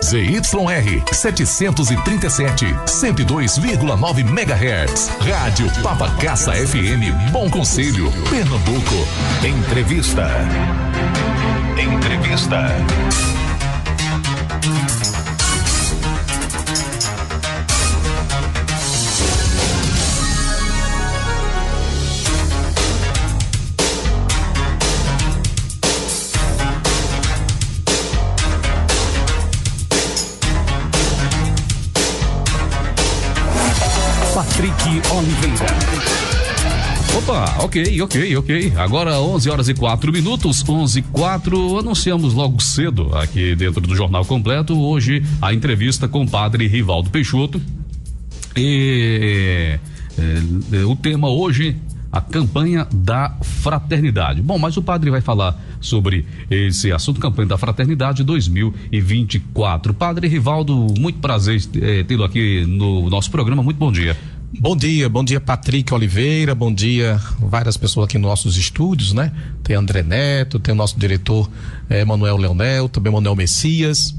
ZYR 737, 102,9 MHz. Rádio Papacaça FM, Bom Conselho, Pernambuco. Entrevista. Patrick Oliveira. Opa, ok. Agora 11h04, 11h04, anunciamos logo cedo aqui dentro do Jornal Completo, hoje a entrevista com o padre Rivaldo Peixoto. O tema hoje, a campanha da fraternidade. Bom, mas o padre vai falar sobre esse assunto, campanha da fraternidade 2024. Padre Rivaldo, muito prazer tê-lo aqui no nosso programa, muito bom dia. Bom dia Patrick Oliveira, bom dia várias pessoas aqui nos nossos estúdios, né? Tem André Neto, tem o nosso diretor Manuel Leonel, também Manuel Messias,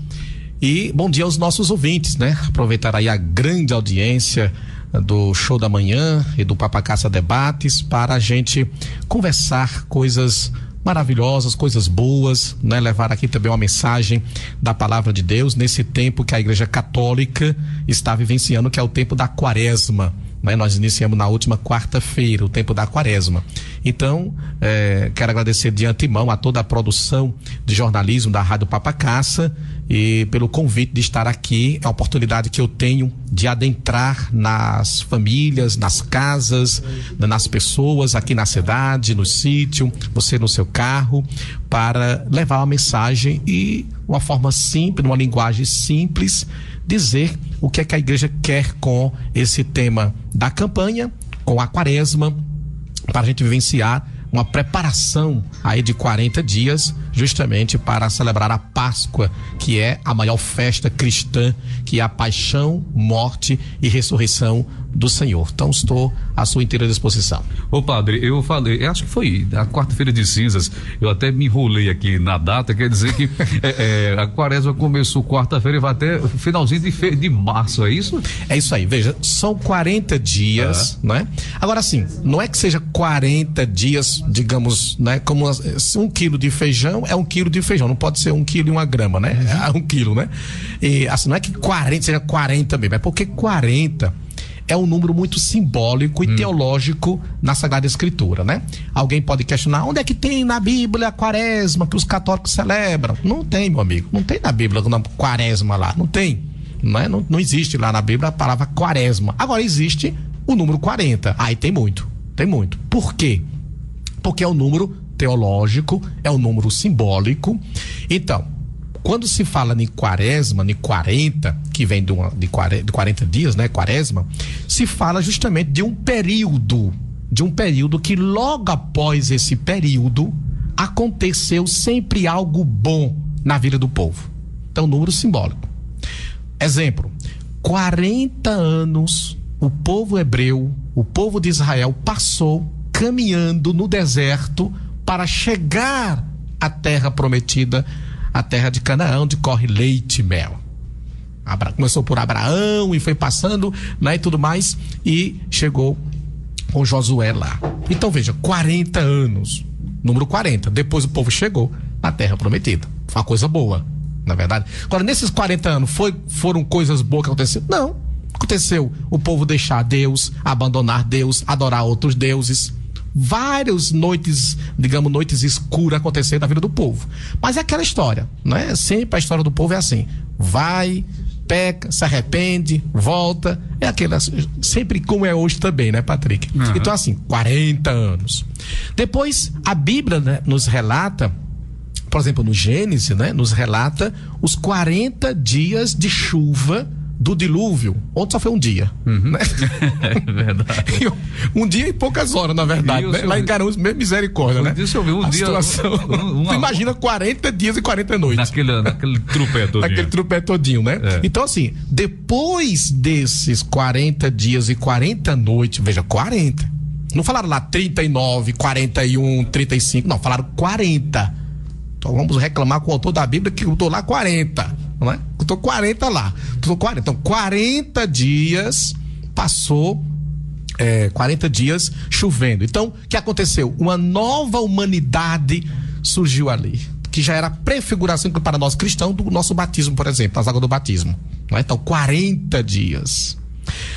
e bom dia aos nossos ouvintes, né? Aproveitar aí a grande audiência do Show da Manhã e do Papacaça Debates para a gente conversar coisas maravilhosas, coisas boas, né? Levar aqui também uma mensagem da palavra de Deus nesse tempo que a Igreja Católica está vivenciando, que é o tempo da Quaresma, né? Nós iniciamos na última quarta-feira o tempo da Quaresma. Então, quero agradecer de antemão a toda a produção de jornalismo da Rádio Papacaça e pelo convite de estar aqui. É a oportunidade que eu tenho de adentrar nas famílias, nas casas, nas pessoas aqui na cidade, no sítio, você no seu carro, para levar uma mensagem e uma forma simples, uma linguagem simples, dizer o que é que a igreja quer com esse tema da campanha, com a Quaresma, para a gente vivenciar uma preparação aí de 40 dias, justamente para celebrar a Páscoa, que é a maior festa cristã, que é a paixão, morte e ressurreição do Senhor. Então estou à sua inteira disposição. Ô padre, eu falei, acho que foi a quarta-feira de cinzas, eu até me enrolei aqui na data, quer dizer que a Quaresma começou quarta-feira e vai até finalzinho de março, é isso? É isso aí, veja, são 40 dias, né? Agora sim, não é que seja 40 dias, digamos, né? Como 1 quilo de feijão é 1 quilo de feijão, não pode ser 1 quilo e 1 grama, né? É 1 quilo, né? E assim, não é que 40 seja 40 mesmo, é porque 40 é um número muito simbólico e teológico na Sagrada Escritura, né? Alguém pode questionar, onde é que tem na Bíblia a Quaresma que os católicos celebram? Não tem, meu amigo, não tem na Bíblia a Quaresma lá, não tem, não existe lá na Bíblia a palavra Quaresma. Agora existe o número 40, aí tem muito. Por quê? Porque é um número teológico, é um número simbólico. Então, quando se fala em Quaresma, em 40, que vem de 40 dias, né, Quaresma, se fala justamente de um período que logo após esse período aconteceu sempre algo bom na vida do povo. Então, número simbólico. Exemplo, 40 anos o povo hebreu, o povo de Israel passou caminhando no deserto para chegar à terra prometida, a terra de Canaã, onde corre leite e mel. Começou por Abraão e foi passando, né, e tudo mais, e chegou com Josué lá. Então veja, 40 anos, número 40, depois o povo chegou na terra prometida. Foi uma coisa boa, na verdade. Agora, nesses 40 anos, foram coisas boas que aconteceram? Não. Aconteceu o povo deixar Deus, abandonar Deus, adorar outros deuses. Várias noites, digamos, noites escuras aconteceram na vida do povo. Mas é aquela história, né? Sempre a história do povo é assim: vai, peca, se arrepende, volta. É aquela, sempre como é hoje também, né, Patrick? Uhum. Então, assim, 40 anos. Depois, a Bíblia, né, nos relata, por exemplo, no Gênesis, né, nos relata os 40 dias de chuva do dilúvio, onde só foi um dia. Né? É verdade. Um dia e poucas horas, na verdade, né? Lá em Garanhuns, mesmo misericórdia, né? Deixa eu ver, situação. Tu imagina 40 dias e 40 noites. Naquele trupé todinho. Naquele trupé todinho, né? É. Então, assim, depois desses 40 dias e 40 noites, veja, 40. Não falaram lá 39, 41, 35, não, falaram 40. Então vamos reclamar com o autor da Bíblia que botou lá 40, não é? Estou 40 lá. Então, 40 dias passou. 40 dias chovendo. Então, o que aconteceu? Uma nova humanidade surgiu ali, que já era prefiguração para nós cristãos do nosso batismo, por exemplo, as águas do batismo. Não é? Então, 40 dias.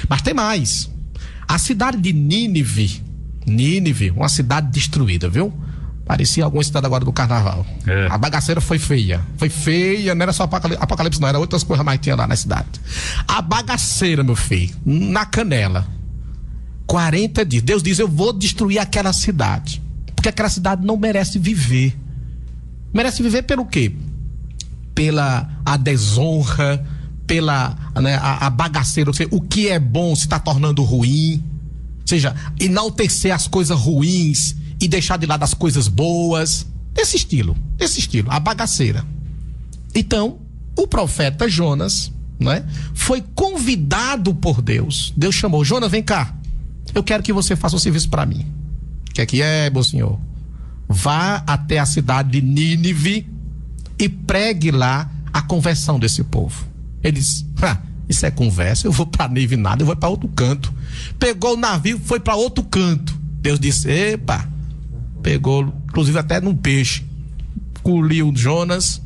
Mas tem mais. A cidade de Nínive, uma cidade destruída, viu? Parecia alguma cidade agora do carnaval. A bagaceira foi feia, não era só Apocalipse, não, era outras coisas mais que tinha lá na cidade. A bagaceira, meu filho, na canela. 40 dias. Deus diz: eu vou destruir aquela cidade, porque aquela cidade não merece viver. Merece viver pelo quê? Pela a desonra, pela a bagaceira, ou seja, o que é bom se está tornando ruim, ou seja, enaltecer as coisas ruins e deixar de lado as coisas boas, desse estilo, a bagaceira. Então, o profeta Jonas, foi convidado por Deus. Deus chamou: Jonas, vem cá, eu quero que você faça um serviço para mim. O que é, meu senhor? Vá até a cidade de Nínive e pregue lá a conversão desse povo. Ele disse: isso é conversa, eu vou para Nínive nada, eu vou para outro canto. Pegou o navio, foi para outro canto. Deus disse: epa, pegou, inclusive até num peixe, engoliu Jonas,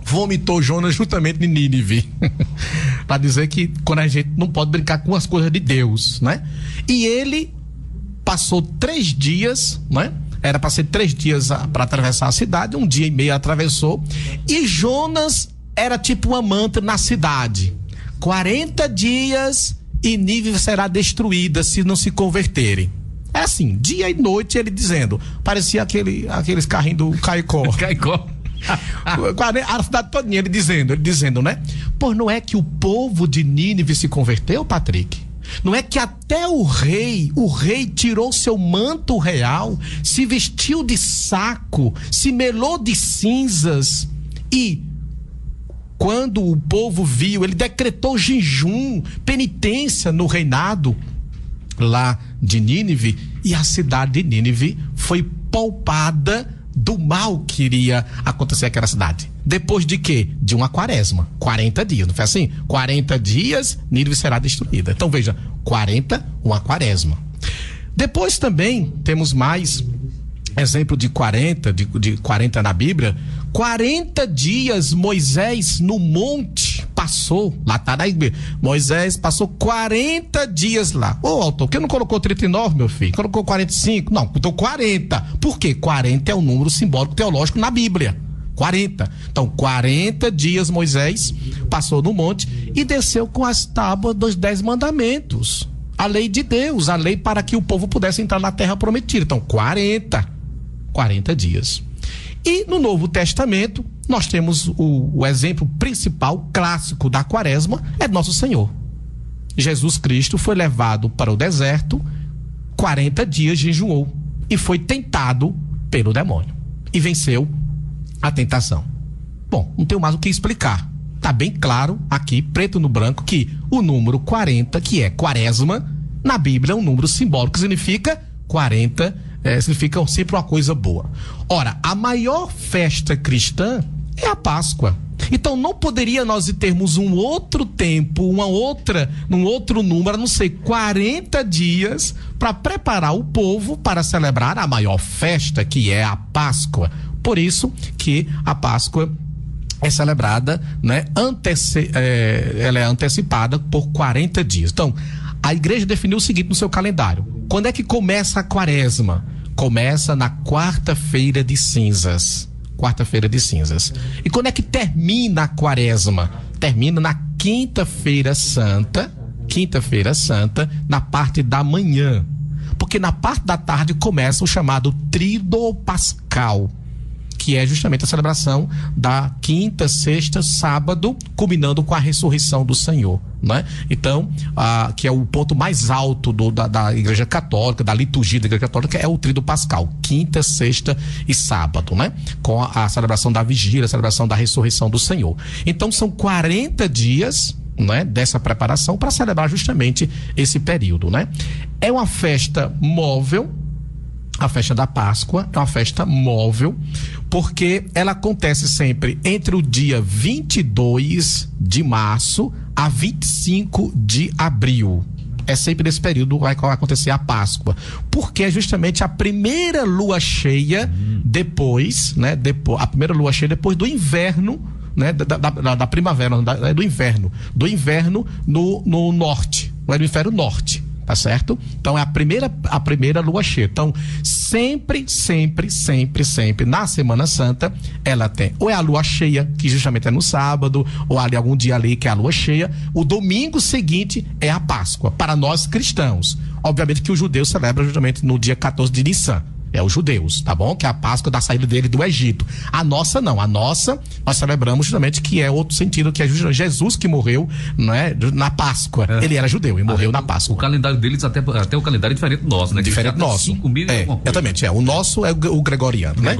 vomitou Jonas justamente em Nínive. Para dizer que quando a gente não pode brincar com as coisas de Deus, E ele passou 3 dias, Era para ser 3 dias para atravessar a cidade, 1 dia e meio atravessou. E Jonas era tipo uma manta na cidade: 40 dias e Nínive será destruída se não se converterem. É assim, dia e noite ele dizendo. Parecia aqueles carrinhos do Caicó. A cidade todinha ele dizendo, Pois não é que o povo de Nínive se converteu, Patrick? Não é que até o rei tirou seu manto real, se vestiu de saco, se melou de cinzas, e quando o povo viu, ele decretou jejum, penitência no reinado lá de Nínive, e a cidade de Nínive foi poupada do mal que iria acontecer naquela cidade. Depois de quê? De uma quaresma. 40 dias, não foi assim? 40 dias, Nínive será destruída. Então veja, 40, uma quaresma. Depois também temos mais exemplo de 40, de 40 na Bíblia. 40 dias Moisés no monte passou, lá tá na Bíblia. Moisés passou 40 dias lá. Ô, autor, por que não colocou 39, meu filho? Colocou 45? Não, botou 40. Por quê? 40 é um número simbólico teológico na Bíblia. 40. Então, 40 dias Moisés passou no monte e desceu com as tábuas dos 10 mandamentos. A lei de Deus, a lei para que o povo pudesse entrar na terra prometida. Então, 40 dias. E no Novo Testamento, nós temos o exemplo principal, clássico da quaresma, é nosso Senhor. Jesus Cristo foi levado para o deserto, 40 dias jejuou e foi tentado pelo demônio. E venceu a tentação. Bom, não tenho mais o que explicar. Está bem claro aqui, preto no branco, que o número 40, que é quaresma, na Bíblia é um número simbólico que significa 40, significa sempre uma coisa boa. Ora, a maior festa cristã é a Páscoa. Então não poderia nós termos um outro tempo, um outro número, não sei, 40 dias para preparar o povo para celebrar a maior festa, que é a Páscoa. Por isso que a Páscoa é celebrada, ela é antecipada por 40 dias. Então, a igreja definiu o seguinte no seu calendário: quando é que começa a quaresma? Começa na quarta-feira de cinzas. E quando é que termina a quaresma? Termina na quinta-feira santa, na parte da manhã. Porque na parte da tarde começa o chamado Tríduo Pascal, que é justamente a celebração da quinta, sexta, sábado, culminando com a ressurreição do Senhor, Então, que é o ponto mais alto da Igreja Católica, da liturgia da Igreja Católica, é o Tríduo Pascal, quinta, sexta e sábado, Com a celebração da vigília, a celebração da ressurreição do Senhor. Então, são 40 dias, dessa preparação para celebrar justamente esse período, É uma festa móvel, A festa da Páscoa é uma festa móvel, porque ela acontece sempre entre o dia 22 de março a 25 de abril. É sempre nesse período que vai acontecer a Páscoa, porque é justamente a primeira lua cheia depois, né? A primeira lua cheia depois do inverno, né? Da primavera, do inverno no norte, no hemisfério norte. Tá certo? Então é a primeira lua cheia. Então, sempre, na Semana Santa, ela tem, ou é a lua cheia, que justamente é no sábado, ou ali algum dia ali que é a lua cheia. O domingo seguinte é a Páscoa, para nós cristãos. Obviamente que o judeu celebra justamente no dia 14 de Nissan. É os judeus, tá bom? Que é a Páscoa da saída dele do Egito. A nossa não, nós celebramos justamente que é outro sentido, que é Jesus que morreu, né, na Páscoa. Ele era judeu e morreu na Páscoa. O calendário deles até o calendário é diferente do nosso, né? Diferente do nosso. 5.000 e alguma coisa. Exatamente, o nosso é o gregoriano, né?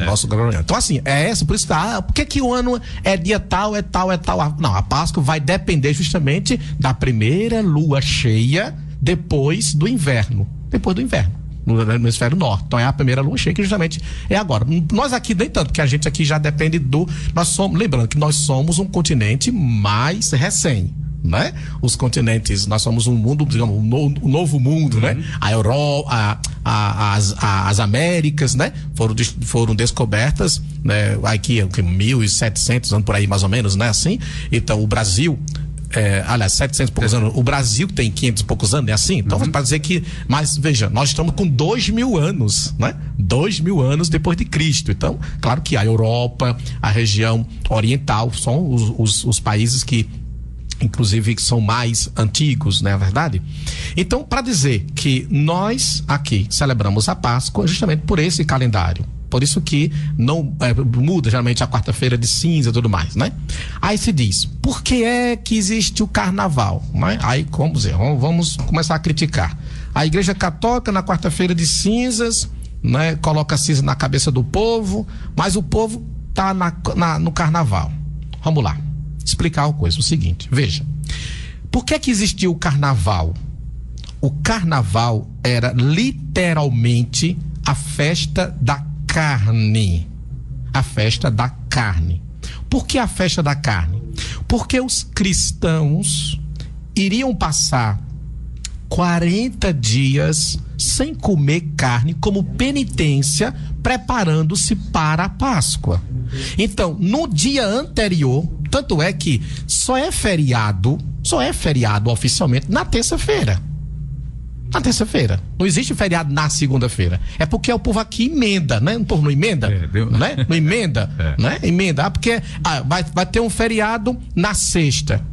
Nosso gregoriano. Então assim, por isso por que o ano é dia tal, é tal? Não, a Páscoa vai depender justamente da primeira lua cheia depois do inverno. No hemisfério norte. Então é a primeira lua cheia que justamente é agora. Nós aqui nem tanto, porque a gente aqui já depende lembrando que nós somos um continente mais recém, né? Os continentes, nós somos um mundo, digamos, um novo mundo, né? A Europa, as Américas, né? Foram descobertas, né? Aqui, 1.700 anos por aí, mais ou menos, né? Assim. Então o Brasil, aliás, 700 e poucos anos. O Brasil tem 500 e poucos anos, é assim? Então, para dizer que, mas veja, nós estamos com 2.000 anos, né? 2.000 anos depois de Cristo. Então, claro que a Europa, a região oriental, são os países que, inclusive, que são mais antigos, não é verdade? Então, para dizer que nós aqui celebramos a Páscoa justamente por esse calendário. Por isso que não muda geralmente a quarta-feira de cinza e tudo mais, né? Aí se diz, por que é que existe o carnaval? Né? Aí, vamos começar a criticar. A Igreja Católica, na quarta-feira de cinzas, né, coloca cinza na cabeça do povo, mas o povo tá no carnaval. Vamos lá, explicar uma coisa, o seguinte, veja. Por que que existiu o carnaval? O carnaval era literalmente a festa da carne. A festa da carne. Por que a festa da carne? Porque os cristãos iriam passar 40 dias sem comer carne como penitência, preparando-se para a Páscoa. Então, no dia anterior, tanto é que só é feriado oficialmente na terça-feira. Na terça-feira. Não existe feriado na segunda-feira. É porque o povo aqui emenda, né? O povo não emenda, né? Não emenda, né? Emenda. Porque vai ter um feriado na sexta.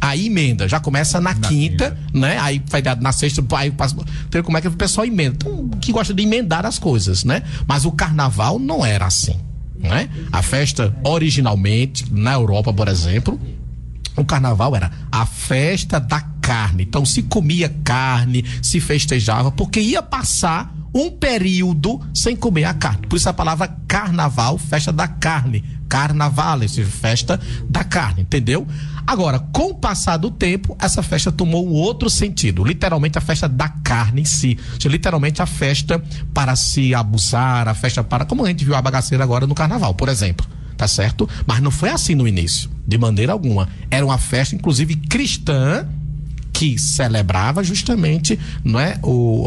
Aí emenda, já começa na quinta, né? Aí feriado na sexta, aí passa. Então, como é que o pessoal emenda? Então, que gosta de emendar as coisas, né? Mas o carnaval não era assim, né? A festa, originalmente, na Europa, por exemplo, o carnaval era a festa da carne. Então se comia carne, se festejava, porque ia passar um período sem comer a carne. Por isso a palavra carnaval, festa da carne. Carnaval, festa da carne, entendeu? Agora, com o passar do tempo, essa festa tomou um outro sentido. Literalmente a festa da carne em si. Literalmente a festa para se abusar, a festa para... Como a gente viu a bagaceira agora no carnaval, por exemplo. Tá certo? Mas não foi assim no início, de maneira alguma. Era uma festa, inclusive, cristã, que celebrava justamente, não é,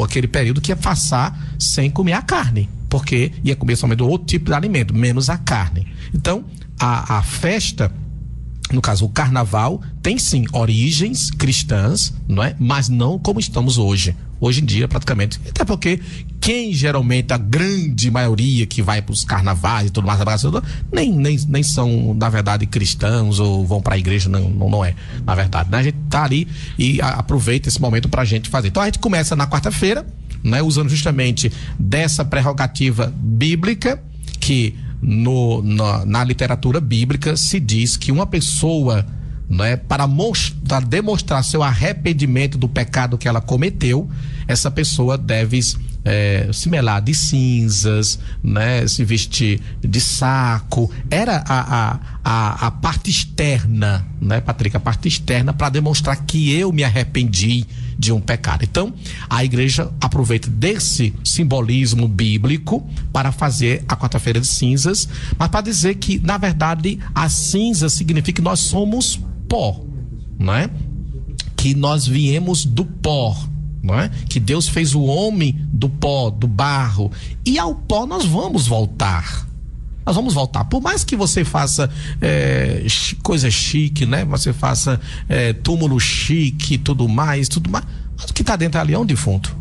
aquele período que ia passar sem comer a carne, porque ia comer somente outro tipo de alimento, menos a carne. Então, a festa, no caso o carnaval, tem sim origens cristãs, não é? Mas não como estamos hoje. Hoje em dia, praticamente. Até porque quem geralmente, a grande maioria que vai para os carnavais e tudo mais, nem são, na verdade, cristãos ou vão para a igreja, não é, na verdade. Né? A gente tá ali e aproveita esse momento para a gente fazer. Então a gente começa na quarta-feira, né? Usando justamente dessa prerrogativa bíblica que na literatura bíblica se diz que uma pessoa, né, para demonstrar seu arrependimento do pecado que ela cometeu, essa pessoa deve se melar de cinzas, né? Se vestir de saco. Era a parte externa, né, Patrick? A parte externa para demonstrar que eu me arrependi de um pecado. Então, a igreja aproveita desse simbolismo bíblico para fazer a quarta-feira de cinzas, mas para dizer que, na verdade, a cinza significa que nós somos pó, não é? Que nós viemos do pó, não é? Que Deus fez o homem do pó, do barro, e ao pó nós vamos voltar. Nós vamos voltar. Por mais que você faça coisa chique, né? Você faça túmulo chique, tudo mais, mas o que está dentro ali é um defunto,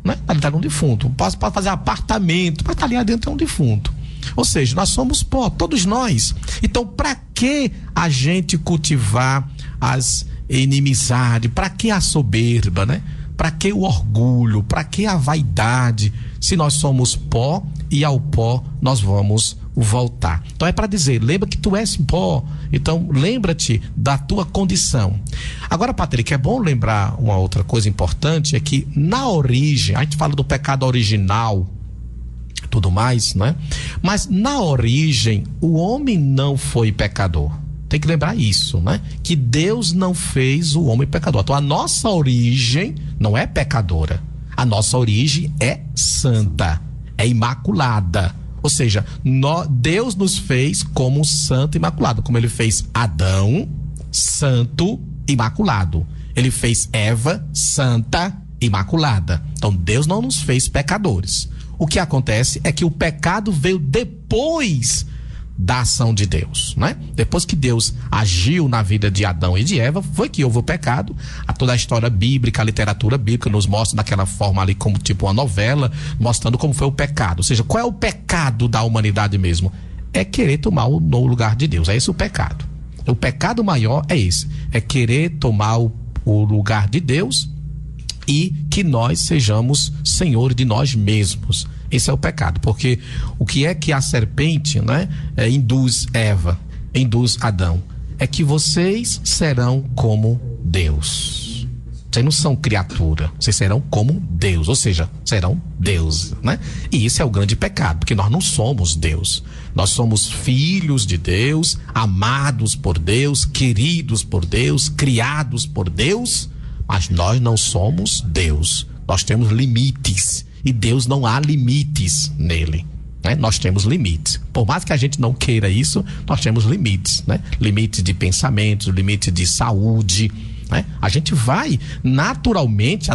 né? Ali está um defunto. Pode fazer apartamento, mas tá ali dentro é um defunto. Ou seja, nós somos pó, todos nós. Então, para que a gente cultivar as inimizades? Para que a soberba, né? Para que o orgulho? Para que a vaidade? Se nós somos pó e ao pó nós vamos voltar. Então é para dizer, lembra que tu és pó, então lembra-te da tua condição. Agora, Patrick, é bom lembrar uma outra coisa importante, é que na origem, a gente fala do pecado original, tudo mais, né? Mas na origem, o homem não foi pecador. Tem que lembrar isso, né? Que Deus não fez o homem pecador. Então a nossa origem não é pecadora. A nossa origem é santa, é imaculada. Ou seja, Deus nos fez como santo e imaculado. Como ele fez Adão, santo, imaculado. Ele fez Eva, santa, imaculada. Então Deus não nos fez pecadores. O que acontece é que o pecado veio depois da ação de Deus, né? Depois que Deus agiu na vida de Adão e de Eva, foi que houve o pecado. Toda a história bíblica, a literatura bíblica nos mostra daquela forma ali, como tipo uma novela, mostrando como foi o pecado. Ou seja, qual é o pecado da humanidade mesmo? É querer tomar o lugar de Deus. É esse o pecado. O pecado maior é esse, é querer tomar o lugar de Deus e que nós sejamos senhores de nós mesmos. Esse é o pecado, porque o que é que a serpente, né, induz Eva, induz Adão? É que vocês serão como Deus. Vocês não são criatura, vocês serão como Deus, ou seja, serão Deus, né? E isso é o grande pecado, porque nós não somos Deus. Nós somos filhos de Deus, amados por Deus, queridos por Deus, criados por Deus, mas nós não somos Deus. Nós temos limites. E Deus não há limites nele, né? Nós temos limites. Por mais que a gente não queira isso, nós temos limites, né? Limites de pensamentos, limites de saúde, né? A gente vai naturalmente, a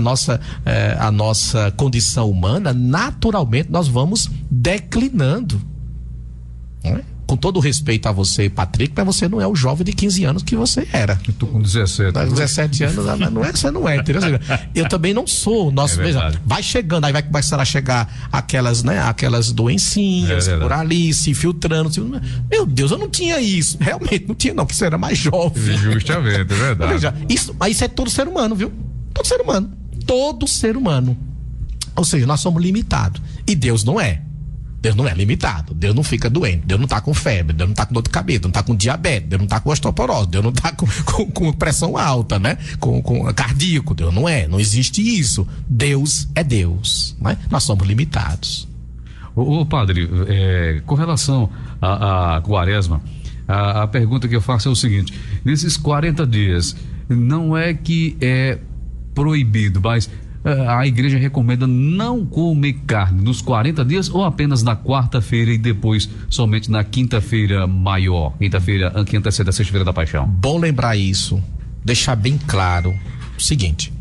nossa condição humana, naturalmente nós vamos declinando, né? Com todo o respeito a você, Patrick, mas você não é o jovem de 15 anos que você era. Eu tô com 17. 17 anos, você não é, entendeu? Eu também não sou. Veja, vai chegando, aí vai começar a chegar aquelas doencinhas por ali, se filtrando. Meu Deus, eu não tinha isso. Realmente não tinha, não, porque você era mais jovem. Justamente, é verdade. Veja, isso é todo ser humano, viu? Todo ser humano. Todo ser humano. Ou seja, nós somos limitados. E Deus não é. Deus não é limitado, Deus não fica doente, Deus não tá com febre, Deus não tá com dor de cabeça, Deus não tá com diabetes, Deus não tá com osteoporose, Deus não tá com pressão alta, né? Com cardíaco, Deus não existe isso. Deus é Deus, né? Nós somos limitados. Ô padre, com relação à quaresma, a pergunta que eu faço é o seguinte: nesses 40 dias, não é que é proibido, mas a igreja recomenda não comer carne nos 40 dias ou apenas na quarta-feira e depois somente na quinta-feira maior, que antecede a sexta-feira da paixão? Bom lembrar isso, deixar bem claro o seguinte: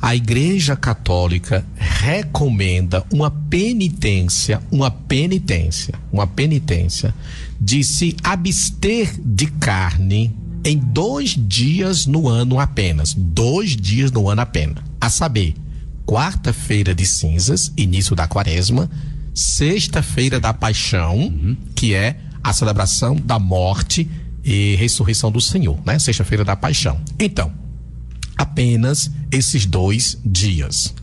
a igreja católica recomenda uma penitência de se abster de carne em 2 dias no ano apenas, 2 dias no ano apenas, a saber, quarta-feira de cinzas, início da quaresma, sexta-feira da paixão, que é a celebração da morte e ressurreição do Senhor, né? Sexta-feira da paixão. Então, apenas esses 2 dias.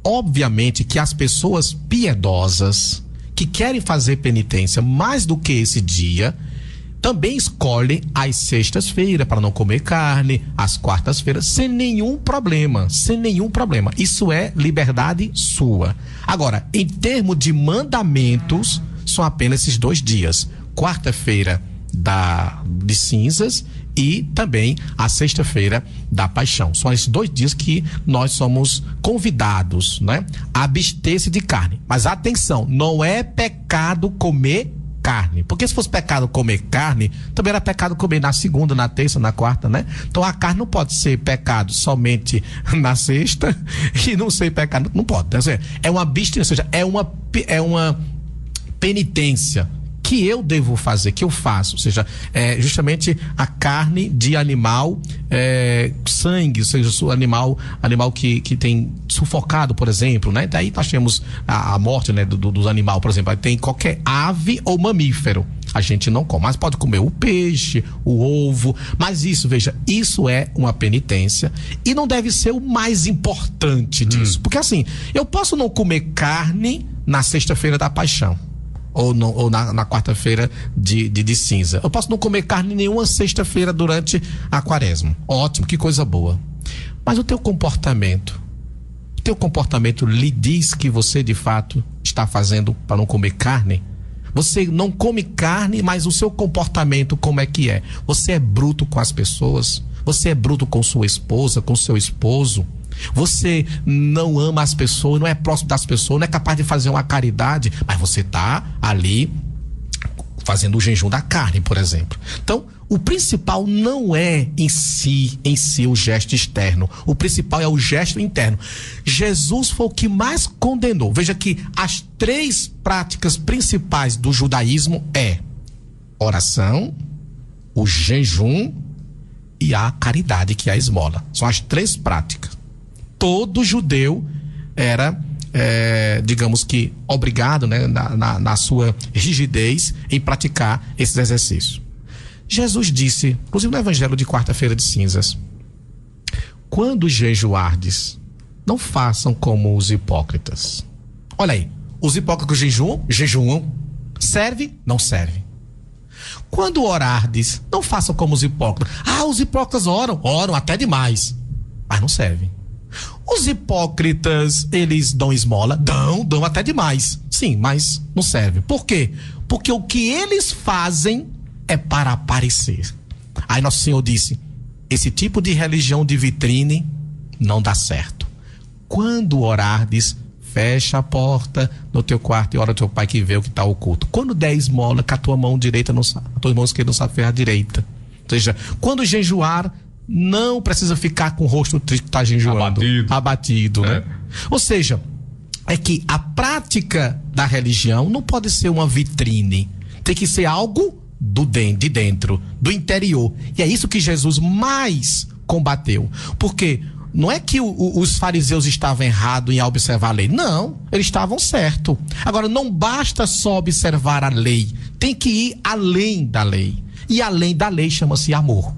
Obviamente que as pessoas piedosas que querem fazer penitência mais do que esse dia, também escolhem as sextas-feiras para não comer carne, as quartas-feiras, sem nenhum problema, Isso é liberdade sua. Agora, em termos de mandamentos, são apenas esses 2 dias. Quarta-feira de cinzas e também a sexta-feira da paixão. São esses 2 dias que nós somos convidados, né, a abster-se de carne. Mas atenção, não é pecado comer carne, porque se fosse pecado comer carne, também era pecado comer na segunda, na terça, na quarta, né? Então a carne não pode ser pecado somente na sexta e não ser pecado, não pode. É uma abstinência, ou seja, é uma penitência que eu devo fazer, que eu faço, ou seja, justamente a carne de animal, sangue, ou seja, animal que tem sufocado, por exemplo, né? Daí nós temos a morte, né, dos animais, por exemplo, aí tem qualquer ave ou mamífero, a gente não come, mas pode comer o peixe, o ovo, mas isso, veja, isso é uma penitência e não deve ser o mais importante disso, porque assim, eu posso não comer carne na sexta-feira da paixão, ou na quarta-feira de cinza. Eu posso não comer carne nenhuma sexta-feira durante a quaresma. Ótimo, que coisa boa. Mas o teu comportamento lhe diz que você de fato está fazendo para não comer carne? Você não come carne, mas o seu comportamento como é que é? Você é bruto com as pessoas? Você é bruto com sua esposa, com seu esposo? Você não ama as pessoas, não é próximo das pessoas, não é capaz de fazer uma caridade, mas você está ali fazendo o jejum da carne, por exemplo. Então, o principal não é em si o gesto externo, o principal é o gesto interno. Jesus foi o que mais condenou. Veja que as 3 práticas principais do judaísmo é oração, o jejum e a caridade, que é a esmola. São as 3 práticas. Todo judeu era, digamos que, obrigado, né, na sua rigidez em praticar esses exercícios. Jesus disse, inclusive no Evangelho de quarta-feira de cinzas: quando jejuardes, não façam como os hipócritas. Olha aí, os hipócritas jejuam, serve? Não serve. Quando orardes, não façam como os hipócritas. Os hipócritas oram até demais, mas não servem. Os hipócritas, eles dão esmola? Dão até demais. Sim, mas não serve. Por quê? Porque o que eles fazem é para aparecer. Aí Nosso Senhor disse: esse tipo de religião de vitrine não dá certo. Quando orardes, fecha a porta no teu quarto e ora ao teu pai que vê o que está oculto. Quando der esmola, com a tua mão direita não sabe, a tua mão esquerda não sabe ferrar a direita. Ou seja, quando jejuar, não precisa ficar com o rosto triste que está jejuando. Abatido, né? Ou seja, é que a prática da religião não pode ser uma vitrine. Tem que ser algo de dentro, do interior. E é isso que Jesus mais combateu. Porque não é que os fariseus estavam errados em observar a lei. Não, eles estavam certos. Agora, não basta só observar a lei. Tem que ir além da lei. E além da lei chama-se amor.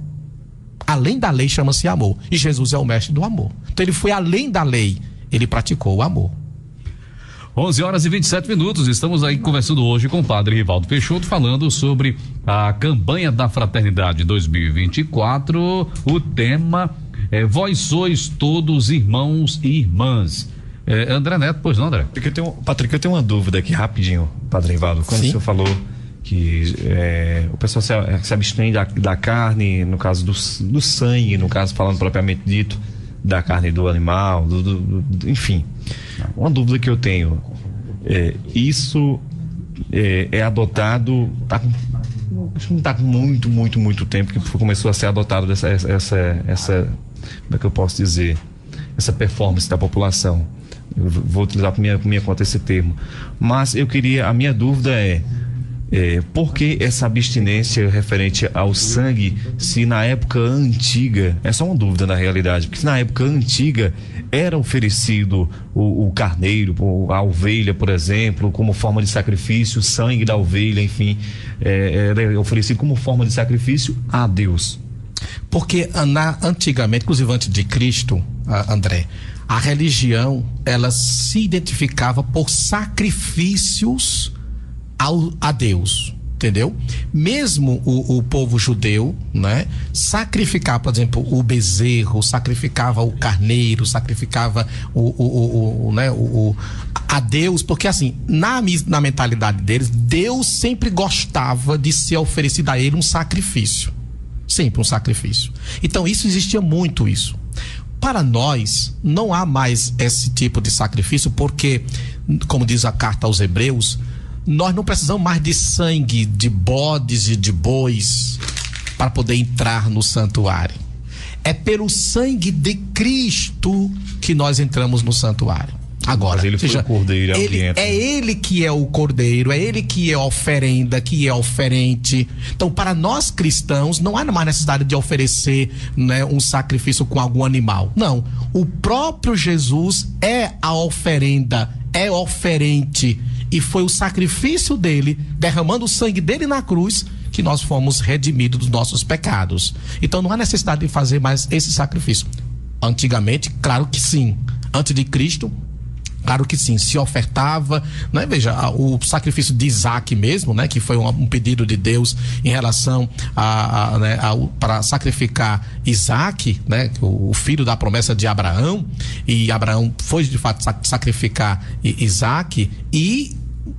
Além da lei chama-se amor. E Jesus é o mestre do amor. Então ele foi além da lei. Ele praticou o amor. 11h27. Estamos aí conversando hoje com o padre Rivaldo Peixoto, falando sobre a campanha da Fraternidade 2024. O tema é: vós sois todos irmãos e irmãs. André Neto, pois não, André? Patrick, eu tenho uma dúvida aqui rapidinho, padre Rivaldo. Quando o senhor falou que o pessoal se abstém da carne, no caso do sangue, no caso falando propriamente dito, da carne do animal, enfim. Uma dúvida que eu tenho, isso é adotado, acho que não está com muito tempo que começou a ser adotado essa, como é que eu posso dizer, essa performance da população. Eu vou utilizar por minha conta esse termo. Mas a minha dúvida é por que essa abstinência referente ao sangue, se na época antiga, é só uma dúvida na realidade, porque se na época antiga era oferecido o carneiro, a ovelha, por exemplo, como forma de sacrifício, o sangue da ovelha, enfim, era oferecido como forma de sacrifício a Deus. Porque antigamente, inclusive antes de Cristo, André, a religião, ela se identificava por sacrifícios a Deus. entendeu? Mesmo o povo judeu, né, sacrificava, por exemplo, o bezerro, sacrificava o carneiro, sacrificava a Deus, porque assim, na mentalidade deles, Deus sempre gostava de ser oferecido a ele um sacrifício. Sempre um sacrifício. Então isso existia muito isso. Para nós, não há mais esse tipo de sacrifício, porque, como diz a carta aos Hebreus, nós não precisamos mais de sangue de bodes e de bois para poder entrar no santuário. É pelo sangue de Cristo que nós entramos no santuário. Agora, mas ele foi o cordeiro, é ele que é o cordeiro, é ele que é a oferenda, que é oferente. Então, para nós cristãos, não há mais necessidade de oferecer, né, um sacrifício com algum animal. Não, o próprio Jesus é a oferenda, é oferente. E foi o sacrifício dele, derramando o sangue dele na cruz, que nós fomos redimidos dos nossos pecados. Então não há necessidade de fazer mais esse sacrifício. Antigamente, claro que sim. Antes de Cristo, claro que sim, se ofertava, né? Veja, o sacrifício de Isaac mesmo, né? Que foi um pedido de Deus em relação para sacrificar Isaac, né? O filho da promessa de Abraão, e Abraão foi de fato sacrificar Isaac, e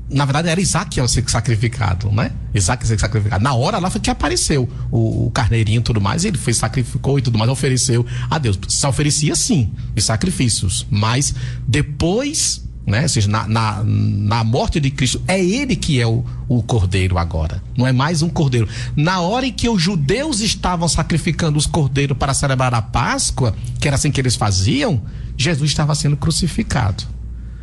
na verdade era Isaac que ia ser sacrificado, né? Isaac ia ser sacrificado. Na hora lá foi que apareceu o carneirinho e tudo mais, e ele sacrificou e tudo mais, ofereceu a Deus. Se oferecia sim, os sacrifícios, mas depois, né? Ou seja, na morte de Cristo, é ele que é o cordeiro agora, não é mais um cordeiro. Na hora em que os judeus estavam sacrificando os cordeiros para celebrar a Páscoa, que era assim que eles faziam, Jesus estava sendo crucificado.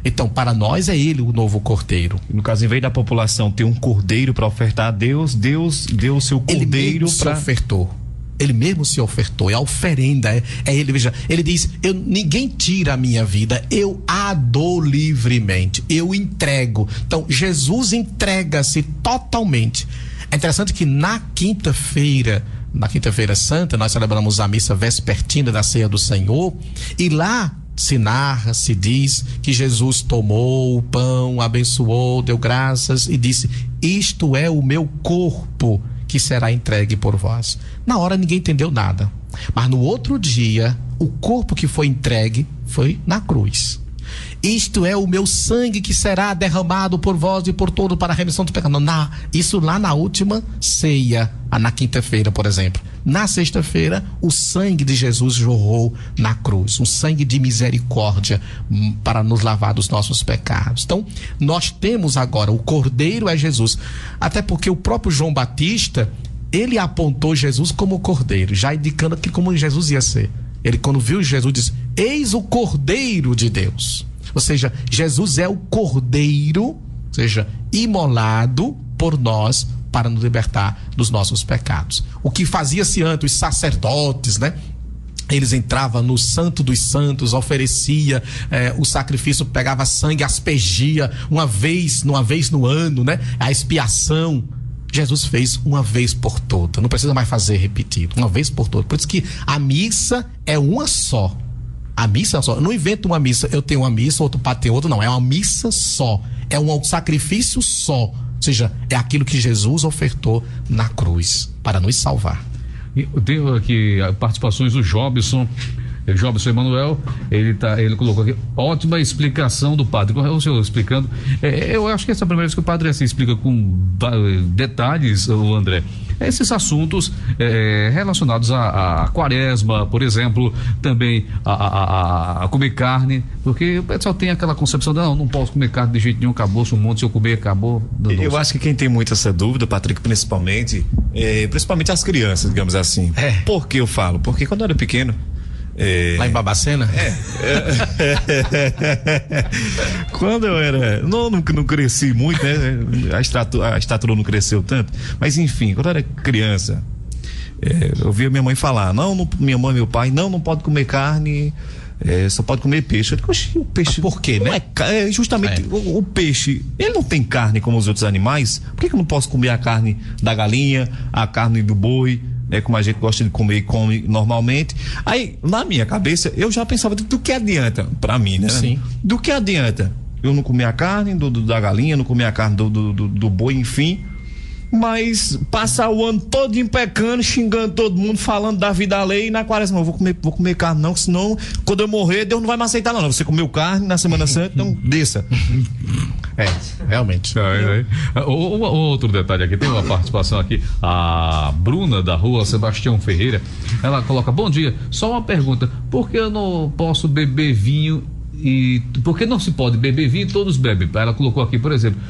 Então, para nós é ele o novo cordeiro. No caso, em vez da população ter um cordeiro para ofertar a Deus, Deus deu o seu cordeiro para... Ele mesmo se ofertou, é a oferenda, é ele. Veja, ele diz: ninguém tira a minha vida, eu a dou livremente, eu entrego. Então, Jesus entrega-se totalmente. É interessante que na quinta-feira santa, nós celebramos a missa vespertina da ceia do Senhor, e lá se narra, se diz que Jesus tomou o pão, abençoou, deu graças e disse: isto é o meu corpo que será entregue por vós. Na hora ninguém entendeu nada, mas no outro dia o corpo que foi entregue foi na cruz. Isto é o meu sangue que será derramado por vós e por todos para a remissão do pecado. Isso lá na última ceia, na quinta-feira, por exemplo. Na sexta-feira, o sangue de Jesus jorrou na cruz, um sangue de misericórdia para nos lavar dos nossos pecados. Então, nós temos agora, o Cordeiro é Jesus, até porque o próprio João Batista, ele apontou Jesus como Cordeiro, já indicando que como Jesus ia ser. Ele, quando viu Jesus, disse: eis o Cordeiro de Deus. Ou seja, Jesus é o Cordeiro, ou seja, imolado por nós para nos libertar dos nossos pecados. O que fazia-se antes, os sacerdotes, né? Eles entravam no Santo dos Santos, oferecia o sacrifício, pegava sangue, aspergia uma vez no ano, né? A expiação. Jesus fez uma vez por toda, não precisa mais fazer repetido, uma vez por toda. Por isso que a missa é uma só. A missa só, eu não invento uma missa, eu tenho uma missa, outro padre tem outra, não, é uma missa só, é um sacrifício só, ou seja, é aquilo que Jesus ofertou na cruz para nos salvar. Eu tenho aqui participações do Jobson Emanuel, ele colocou aqui: ótima explicação do padre. O senhor explicando, eu acho que essa é a primeira vez que o padre assim explica com detalhes, o André, esses assuntos relacionados à quaresma, por exemplo, também a comer carne, porque o pessoal tem aquela concepção de não posso comer carne de jeito nenhum, acabou-se o mundo, se eu comer, acabou. Eu acho que quem tem muito essa dúvida, Patrick, principalmente as crianças, digamos assim. Por que eu falo? Porque quando eu era pequeno, lá em Babacena? Quando eu era... Não cresci muito, né? A estatura não cresceu tanto. Mas enfim, quando eu era criança, eu via minha mãe falar: minha mãe e meu pai, não pode comer carne, só pode comer peixe. Eu digo: o peixe... Mas por quê, né? Justamente o peixe, ele não tem carne como os outros animais. Por que eu não posso comer a carne da galinha, a carne do boi, como a gente gosta de comer e come normalmente? Aí, na minha cabeça, eu já pensava: do que adianta pra mim, né? Sim. Do que adianta eu não comer a carne da galinha, não comer a carne do boi, enfim. Mas passar o ano todo pecando, xingando todo mundo, falando da vida alheia, e na quaresma eu vou comer carne não, senão quando eu morrer Deus não vai me aceitar não. Você comeu carne na Semana Santa, então desça. Realmente. Outro detalhe aqui, tem uma participação aqui, a Bruna da rua Sebastião Ferreira, ela coloca: bom dia, só uma pergunta, por que eu não posso beber vinho e por que não se pode beber vinho? Todos bebem. Ela colocou aqui, por exemplo,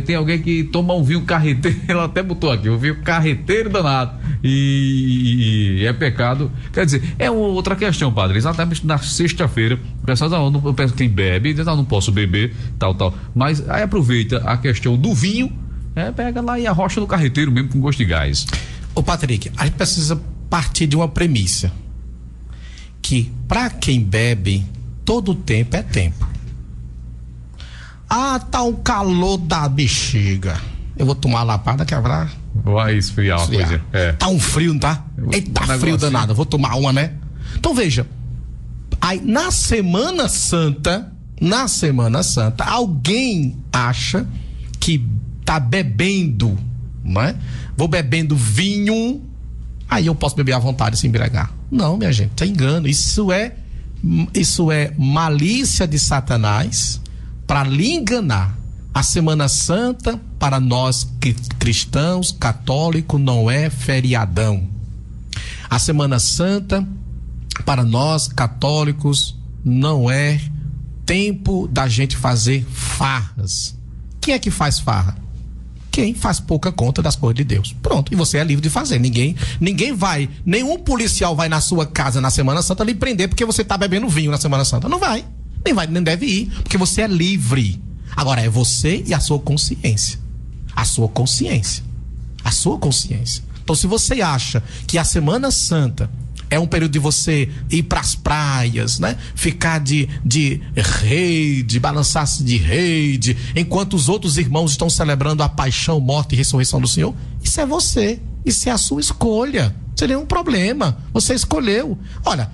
tem alguém que toma um vinho carreteiro, ela até botou aqui, um vinho carreteiro danado e é pecado. Quer dizer, é outra questão, padre. Exatamente na sexta-feira o pessoal diz: eu penso que quem bebe diz: não posso beber, tal. Mas aí aproveita a questão do vinho, pega lá e arrocha no carreteiro mesmo com gosto de gás. Ô Patrick, a gente precisa partir de uma premissa, que para quem bebe, todo tempo é tempo. Tá um calor da bexiga, eu vou tomar uma lapada que haverá. Vai esfriar uma coisa. Tá um frio, não tá? Eita, frio danado, eu vou tomar uma, né? Então veja, aí na Semana Santa, alguém acha que tá bebendo, não é? Vou bebendo vinho, aí eu posso beber à vontade sem embriagar. Não, minha gente, tá engano. Isso é malícia de Satanás para lhe enganar. A Semana Santa, para nós cristãos, católicos, não é feriadão. A Semana Santa, para nós católicos, não é tempo da gente fazer farras. Quem é que faz farra? Quem faz pouca conta das coisas de Deus. Pronto, e você é livre de fazer. Ninguém vai, nenhum policial vai na sua casa na Semana Santa lhe prender porque você tá bebendo vinho na Semana Santa. Não vai, nem deve ir, porque você é livre. Agora é você e a sua consciência. A sua consciência. Então, se você acha que a Semana Santa é um período de você ir pras praias, né? Ficar de rede, balançar-se de rede, enquanto os outros irmãos estão celebrando a paixão, morte e ressurreição do Senhor, isso é você, isso é a sua escolha. Não tem nenhum problema, você escolheu. Olha,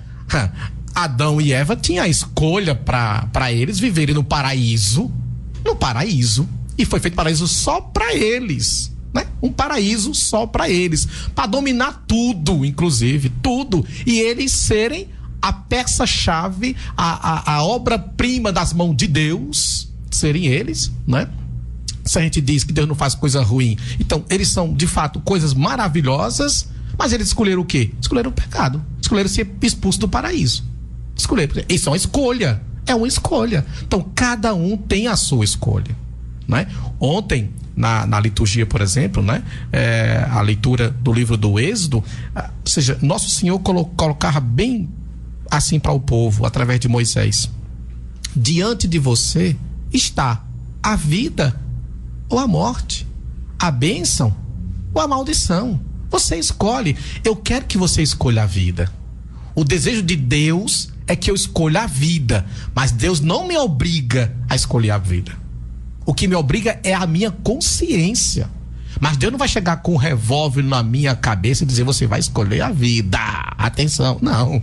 Adão e Eva tinham a escolha para eles viverem no paraíso, e foi feito paraíso só para eles. Né? Um paraíso só para eles, para dominar tudo, inclusive tudo, e eles serem a peça-chave, a obra-prima das mãos de Deus, serem eles, né? Se a gente diz que Deus não faz coisa ruim, então eles são de fato coisas maravilhosas, mas eles escolheram o quê? Escolheram o pecado, escolheram ser expulsos do paraíso, isso é uma escolha, então cada um tem a sua escolha, né? Ontem na liturgia, por exemplo, né? A leitura do livro do Êxodo, ou seja, Nosso Senhor colocava bem assim para o povo, através de Moisés: diante de você está a vida ou a morte, a bênção ou a maldição. Você escolhe. Eu quero que você escolha a vida. O desejo de Deus é que eu escolha a vida, mas Deus não me obriga a escolher a vida. O que me obriga é a minha consciência. Mas Deus não vai chegar com um revólver na minha cabeça e dizer: você vai escolher a vida. Atenção. Não.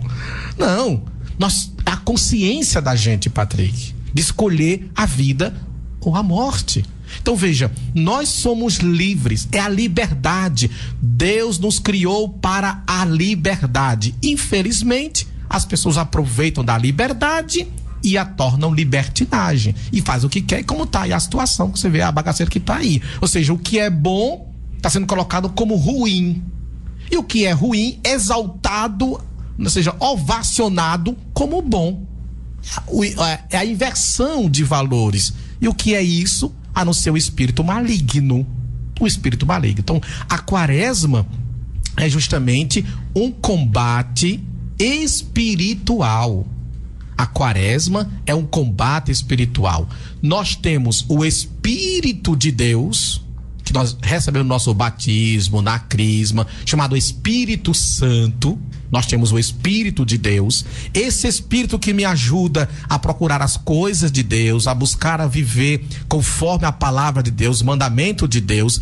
A consciência da gente, Patrick, de escolher a vida ou a morte. Então veja, nós somos livres, é a liberdade. Deus nos criou para a liberdade. Infelizmente, as pessoas aproveitam da liberdade e a tornam libertinagem, e faz o que quer, como tá aí a situação, que você vê a bagaceira que tá aí. Ou seja, o que é bom está sendo colocado como ruim, e o que é ruim exaltado, ou seja, ovacionado como bom. É a inversão de valores. E o que é isso? A não ser o espírito maligno. Então, a quaresma é justamente um combate espiritual. A quaresma é um combate espiritual. Nós temos o Espírito de Deus, que nós recebemos no nosso batismo, na crisma, chamado Espírito Santo. Nós temos o Espírito de Deus, esse Espírito que me ajuda a procurar as coisas de Deus, a buscar a viver conforme a palavra de Deus, o mandamento de Deus,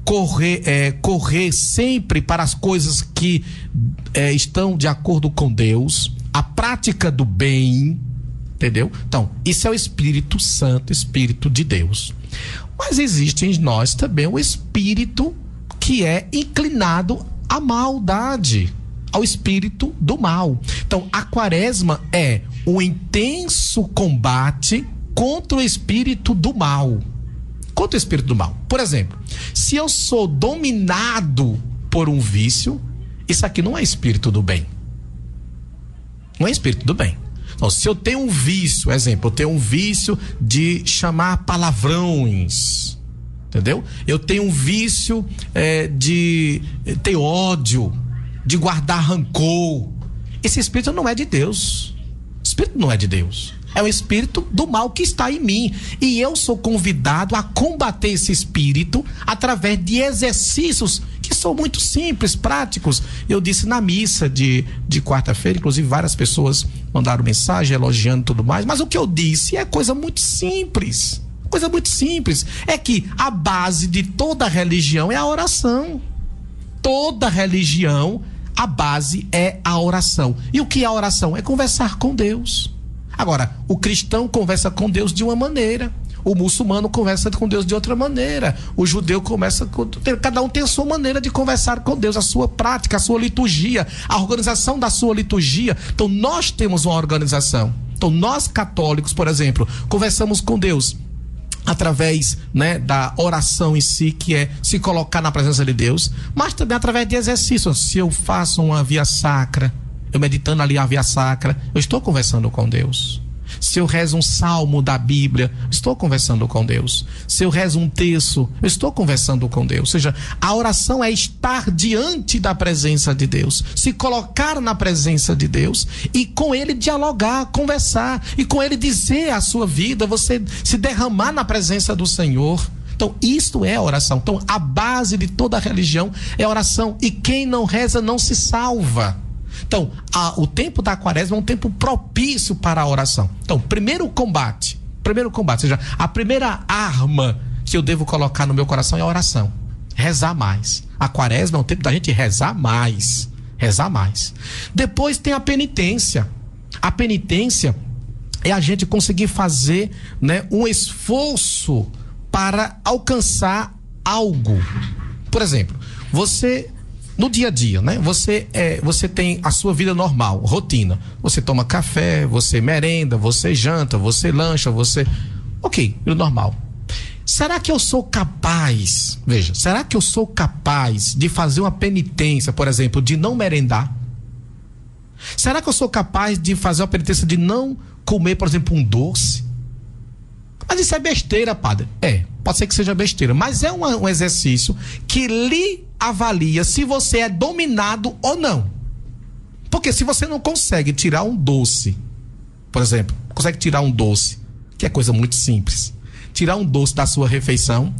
correr sempre para as coisas que estão de acordo com Deus, a prática do bem, entendeu? Então, isso é o Espírito Santo, Espírito de Deus. Mas existe em nós também o espírito que é inclinado à maldade, ao espírito do mal. Então, a quaresma é um intenso combate contra o espírito do mal. Contra o espírito do mal. Por exemplo, se eu sou dominado por um vício, isso aqui não é espírito do bem. Não é espírito do bem. Então, se eu tenho um vício, exemplo, eu tenho um vício de chamar palavrões, entendeu? Eu tenho um vício de ter ódio, de guardar rancor. Esse espírito não é de Deus. O espírito não é de Deus. É o espírito do mal que está em mim. E eu sou convidado a combater esse espírito através de exercícios que são muito simples, práticos. Eu disse na missa de quarta-feira, inclusive várias pessoas mandaram mensagem elogiando e tudo mais, mas o que eu disse é coisa muito simples. Coisa muito simples. É que a base de toda religião é a oração. Toda religião, a base é a oração. E o que é a oração? É conversar com Deus. Agora, o cristão conversa com Deus de uma maneira, o muçulmano conversa com Deus de outra maneira, o judeu conversa com... Cada um tem a sua maneira de conversar com Deus, a sua prática, a sua liturgia, a organização da sua liturgia. Então, nós temos uma organização. Então, nós católicos, por exemplo, conversamos com Deus através, né, da oração em si, que é se colocar na presença de Deus, mas também através de exercícios. Se eu faço uma via sacra, eu meditando ali a via sacra, eu estou conversando com Deus. Se eu rezo um salmo da Bíblia, eu estou conversando com Deus. Se eu rezo um terço, eu estou conversando com Deus. Ou seja, a oração é estar diante da presença de Deus, se colocar na presença de Deus e com Ele dialogar, conversar, e com Ele dizer a sua vida, você se derramar na presença do Senhor. Então, isto é a oração. Então, a base de toda a religião é a oração. E quem não reza não se salva. Então, o tempo da quaresma é um tempo propício para a oração. Então, primeiro combate, ou seja, a primeira arma que eu devo colocar no meu coração é a oração. Rezar mais. A quaresma é um tempo da gente rezar mais. Depois tem a penitência. A penitência é a gente conseguir fazer, né, um esforço para alcançar algo. Por exemplo, você... No dia a dia, né? Você tem a sua vida normal, rotina. Você toma café, você merenda, você janta, você lancha, Ok, vida normal. Será que eu sou capaz, será que eu sou capaz de fazer uma penitência, por exemplo, de não merendar? Será que eu sou capaz de fazer uma penitência de não comer, por exemplo, um doce? Mas isso é besteira, padre. Pode ser que seja besteira, mas é um exercício que lhe avalia se você é dominado ou não. Porque se você não consegue tirar um doce, por exemplo, que é coisa muito simples, tirar um doce da sua refeição,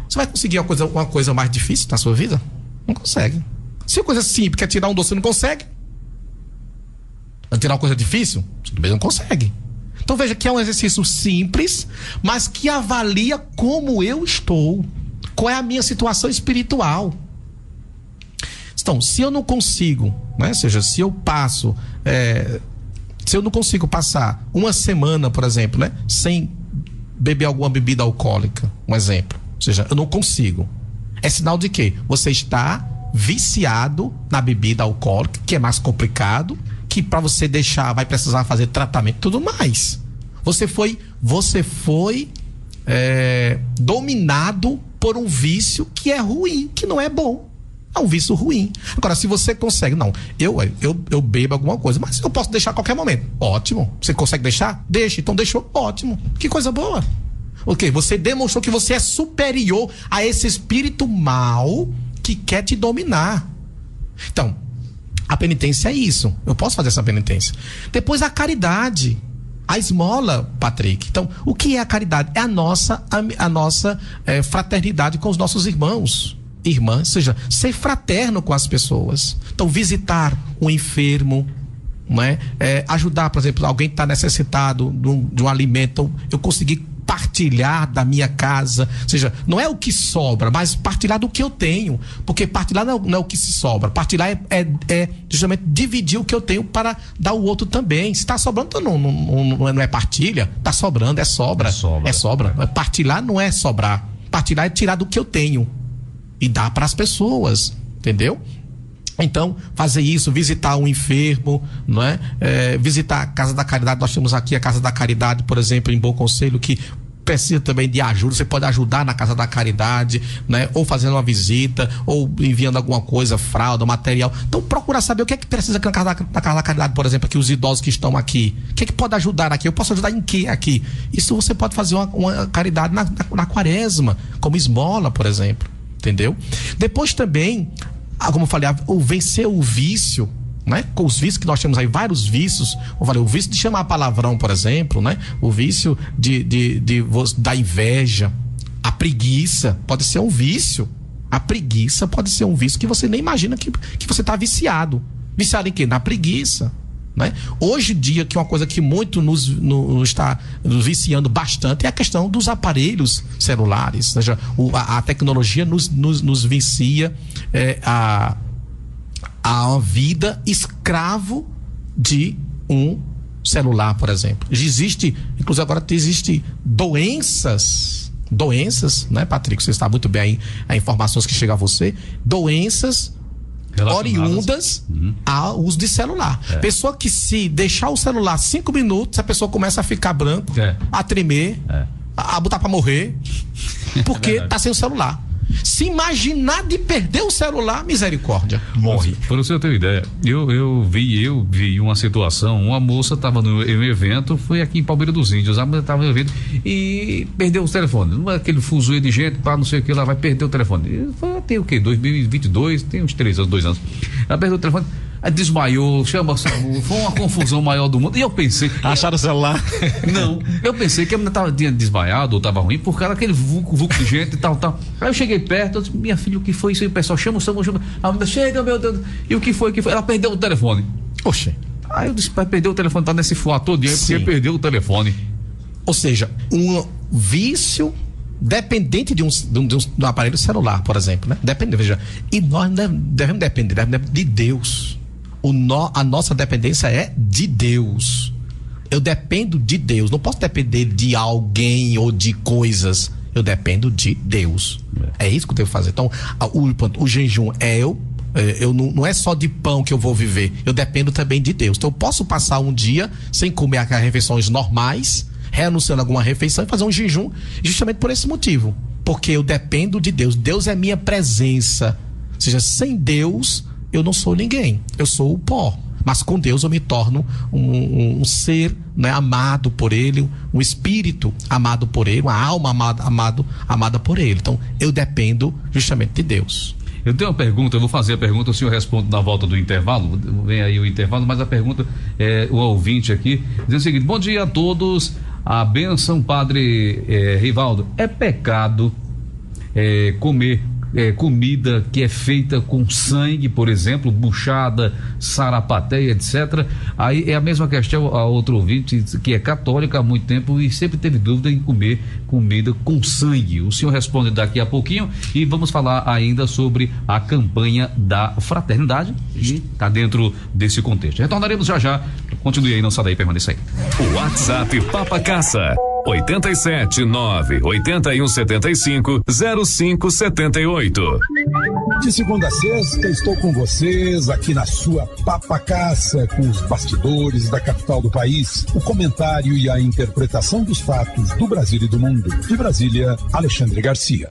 você vai conseguir uma coisa mais difícil na sua vida? Não consegue. Se a coisa simples que é tirar um doce, você não consegue. Vai tirar uma coisa difícil? Você também não consegue. Então veja que é um exercício simples, mas que avalia como eu estou, qual é a minha situação espiritual. Então, se eu não consigo, né? Ou seja, se eu não consigo passar uma semana, por exemplo, né, sem beber alguma bebida alcoólica, um exemplo, ou seja, eu não consigo, é sinal de que você está viciado na bebida alcoólica, que é mais complicado, que para você deixar vai precisar fazer tratamento e tudo mais. Você foi dominado por um vício que é ruim, que não é bom. É um vício ruim. Agora, se você consegue, eu bebo alguma coisa, mas eu posso deixar a qualquer momento. Ótimo. Você consegue deixar? Deixa. Então deixou. Ótimo. Que coisa boa. Ok, você demonstrou que você é superior a esse espírito mal que quer te dominar. Então, a penitência é isso. Eu posso fazer essa penitência. Depois a caridade. A esmola, Patrick. Então, o que é a caridade? É a nossa fraternidade com os nossos irmãos. Irmã, ou seja, ser fraterno com as pessoas. Então, visitar um enfermo, não é? Ajudar, por exemplo, alguém que está necessitado de um alimento. Então, eu consegui partilhar da minha casa, ou seja, não é o que sobra, mas partilhar do que eu tenho, porque partilhar não é o que se sobra, partilhar é justamente dividir o que eu tenho para dar o outro também. Se está sobrando, então não é partilha, está sobrando, é sobra. Partilhar não é sobrar, partilhar é tirar do que eu tenho e dar para as pessoas, entendeu? Então, fazer isso, visitar um enfermo, não é? Visitar a Casa da Caridade. Nós temos aqui a Casa da Caridade, por exemplo, em Bom Conselho, que precisa também de ajuda. Você pode ajudar na Casa da Caridade, né? Ou fazendo uma visita, ou enviando alguma coisa, fralda, material. Então, procura saber o que é que precisa aqui na Casa da Caridade, por exemplo, aqui os idosos que estão aqui. O que é que pode ajudar aqui? Eu posso ajudar em quê aqui? Isso você pode fazer uma caridade na quaresma, como esmola, por exemplo. Entendeu? Depois também, como eu falei, vencer o vício, né? Com os vícios que nós temos aí, vários vícios. Eu falei, o vício de chamar palavrão, por exemplo, né? O vício da inveja, a preguiça pode ser um vício. A preguiça pode ser um vício que você nem imagina que você está viciado. Viciado em quê? Na preguiça, né? Hoje em dia, que é uma coisa que muito está nos viciando bastante, é a questão dos aparelhos celulares. Ou seja, a tecnologia nos vicia a uma vida escravo de um celular, por exemplo. Inclusive agora existe doenças, né, Patrick? Você está muito bem aí, as informações que chegam a você, doenças oriundas ao uso de celular. Pessoa que, se deixar o celular 5 minutos, a pessoa começa a ficar branco, a tremer, a botar pra morrer, porque tá sem o celular. Se imaginar de perder o celular, misericórdia, morre. Para você ter uma ideia, eu vi uma situação, uma moça estava em um evento, foi aqui em Palmeira dos Índios, a mulher estava no evento e perdeu o telefone. Aquele fuzuê de gente, para não sei o que, ela vai perder o telefone. Tem o quê? 2022, tem uns 3 anos, 2 anos. Ela perdeu o telefone. Aí desmaiou, foi uma confusão maior do mundo. E eu pensei. Acharam o celular? Não, eu pensei que a menina tinha desmaiado ou estava ruim por causa daquele vulco de gente e tal. Aí eu cheguei perto, eu disse, minha filha, o que foi isso aí? O pessoal chama. A menina chega, meu Deus. E o que foi? Ela perdeu o telefone. Oxe. Aí eu disse, pai, perdeu o telefone, tá nesse fuá todo dia porque perdeu o telefone. Ou seja, um vício dependente de um aparelho celular, por exemplo, né? Veja, e nós devemos depender de Deus. A nossa dependência é de Deus. Eu dependo de Deus. Não posso depender de alguém ou de coisas. Eu dependo de Deus. É isso que eu devo fazer. Então, o jejum não é só de pão que eu vou viver. Eu dependo também de Deus. Então, eu posso passar um dia sem comer aquelas refeições normais, renunciando a alguma refeição e fazer um jejum, justamente por esse motivo. Porque eu dependo de Deus. Deus é minha presença. Ou seja, sem Deus eu não sou ninguém, eu sou o pó, mas com Deus eu me torno um ser, né, amado por Ele, um espírito amado por Ele, uma alma amada por Ele. Então eu dependo justamente de Deus. Eu tenho uma pergunta, eu vou fazer a pergunta, o senhor responde na volta do intervalo, vem aí o intervalo, mas a pergunta é o ouvinte aqui, dizendo o seguinte: bom dia a todos, a bênção, Padre Rivaldo, é pecado comer comida que é feita com sangue, por exemplo, buchada, sarapateia, etc. Aí é a mesma questão a outro ouvinte que é católica há muito tempo e sempre teve dúvida em comer comida com sangue. O senhor responde daqui a pouquinho e vamos falar ainda sobre a campanha da fraternidade e está dentro desse contexto. Retornaremos já. Continue aí, não sai daí, permaneça aí. O WhatsApp Papa Caça 87-9-8175-0578. De segunda a sexta, estou com vocês aqui na sua Papa Caça, com os bastidores da capital do país, o comentário e a interpretação dos fatos do Brasil e do mundo. De Brasília, Alexandre Garcia.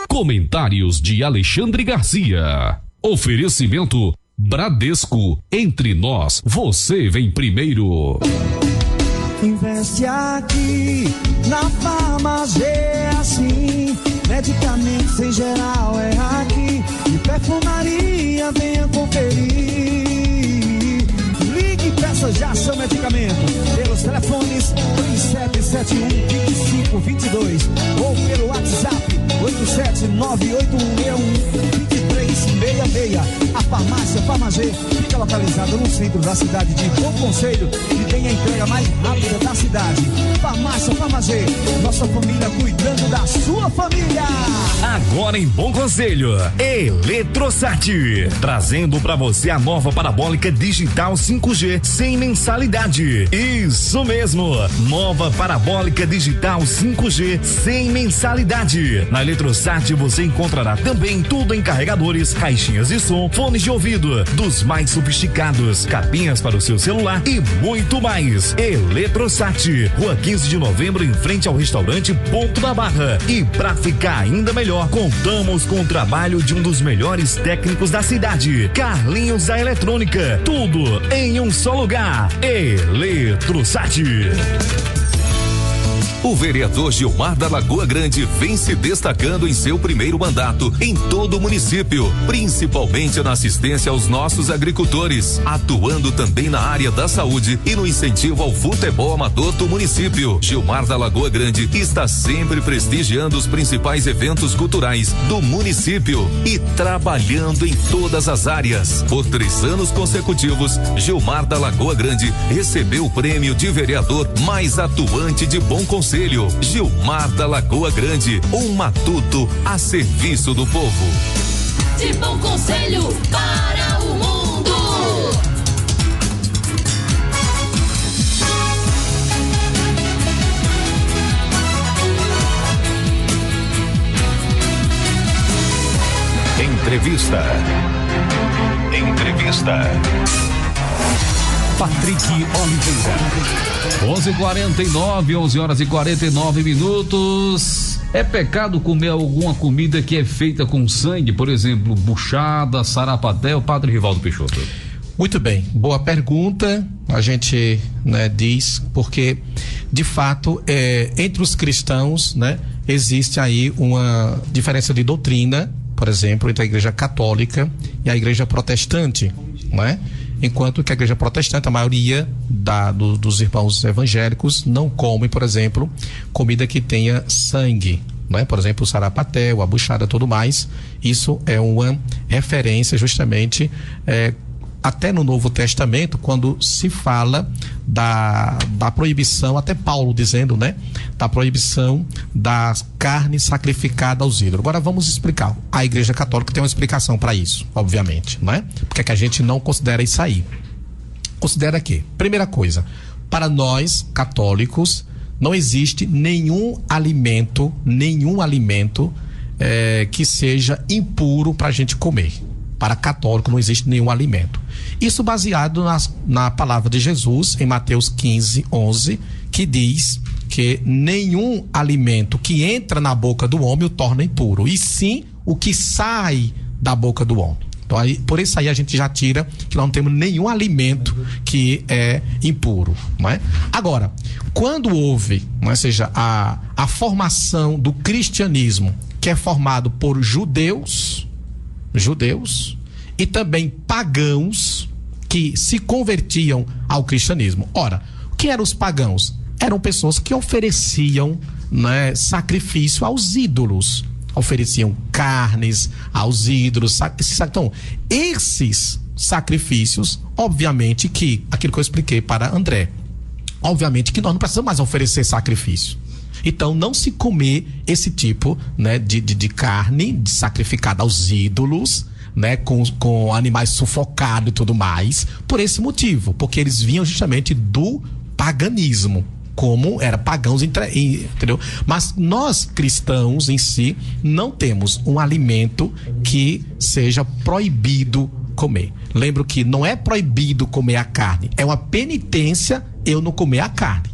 Comentários de Alexandre Garcia. Oferecimento Bradesco. Entre nós, você vem primeiro. Investe aqui, na farmácia é assim. Medicamentos em geral é aqui. E perfumaria, venha conferir. Ligue e peça já seu medicamento pelos telefones 3771-2522 ou pelo WhatsApp 87981612366. A farmácia Farmagê fica localizada no centro da cidade de Bom Conselho e tem a entrega mais rápida da cidade. Farmácia Farmagê, nossa família cuidando da sua família. Agora em Bom Conselho, Eletrosat, trazendo pra você a nova parabólica digital 5G sem mensalidade. Isso mesmo, nova parabólica digital 5G sem mensalidade. Na Eletrosat você encontrará também tudo em carregadores, caixinhas de som, fones de ouvido, dos mais sofisticados, capinhas para o seu celular e muito mais. Eletrosat, Rua 15 de Novembro, em frente ao restaurante Ponto da Barra. E pra ficar ainda melhor, contamos com o trabalho de um dos melhores técnicos da cidade, Carlinhos da Eletrônica. Tudo em um só lugar. Eletrosat. O vereador Gilmar da Lagoa Grande vem se destacando em seu primeiro mandato em todo o município, principalmente na assistência aos nossos agricultores, atuando também na área da saúde e no incentivo ao futebol amador do município. Gilmar da Lagoa Grande está sempre prestigiando os principais eventos culturais do município e trabalhando em todas as áreas. Por 3 anos consecutivos, Gilmar da Lagoa Grande recebeu o prêmio de vereador mais atuante de Bom Conselho. Gilmar da Lagoa Grande, um matuto a serviço do povo. De Bom Conselho para o mundo. Entrevista. Patrick Oliveira. 11:49, 11h49. É pecado comer alguma comida que é feita com sangue, por exemplo, buchada, sarapatel, Padre Rivaldo Peixoto? Muito bem, boa pergunta. A gente, né, diz porque, de fato, entre os cristãos, né, existe aí uma diferença de doutrina, por exemplo, entre a Igreja Católica e a Igreja Protestante, né? Enquanto que a Igreja Protestante, a maioria dos irmãos evangélicos não come, por exemplo, comida que tenha sangue, né? Por exemplo, o sarapatel, a buchada, tudo mais. Isso é uma referência justamente até no Novo Testamento, quando se fala da proibição, até Paulo dizendo, né, da proibição da carne sacrificada aos ídolos. Agora vamos explicar. A Igreja Católica tem uma explicação para isso, obviamente, não é? Porque é que a gente não considera isso aí. Considera que, primeira coisa, para nós católicos não existe nenhum alimento que seja impuro para a gente comer. Para católico não existe nenhum alimento. Isso baseado na palavra de Jesus em Mateus 15:11, que diz que nenhum alimento que entra na boca do homem o torna impuro, e sim o que sai da boca do homem. Então, aí, por isso aí a gente já tira que nós não temos nenhum alimento que é impuro, não é? Agora, quando houve, não é, seja a formação do cristianismo, que é formado por judeus e também pagãos que se convertiam ao cristianismo. Ora, o que eram os pagãos? Eram pessoas que ofereciam, né, sacrifício aos ídolos, ofereciam carnes aos ídolos. Então, esses sacrifícios, obviamente que, aquilo que eu expliquei para André, obviamente que nós não precisamos mais oferecer sacrifício. Então, não se comer esse tipo, né, de carne sacrificada aos ídolos, né, com animais sufocados e tudo mais, por esse motivo, porque eles vinham justamente do paganismo, como era pagãos, entendeu? Mas nós cristãos em si não temos um alimento que seja proibido comer. Lembro que não é proibido comer a carne, é uma penitência eu não comer a carne,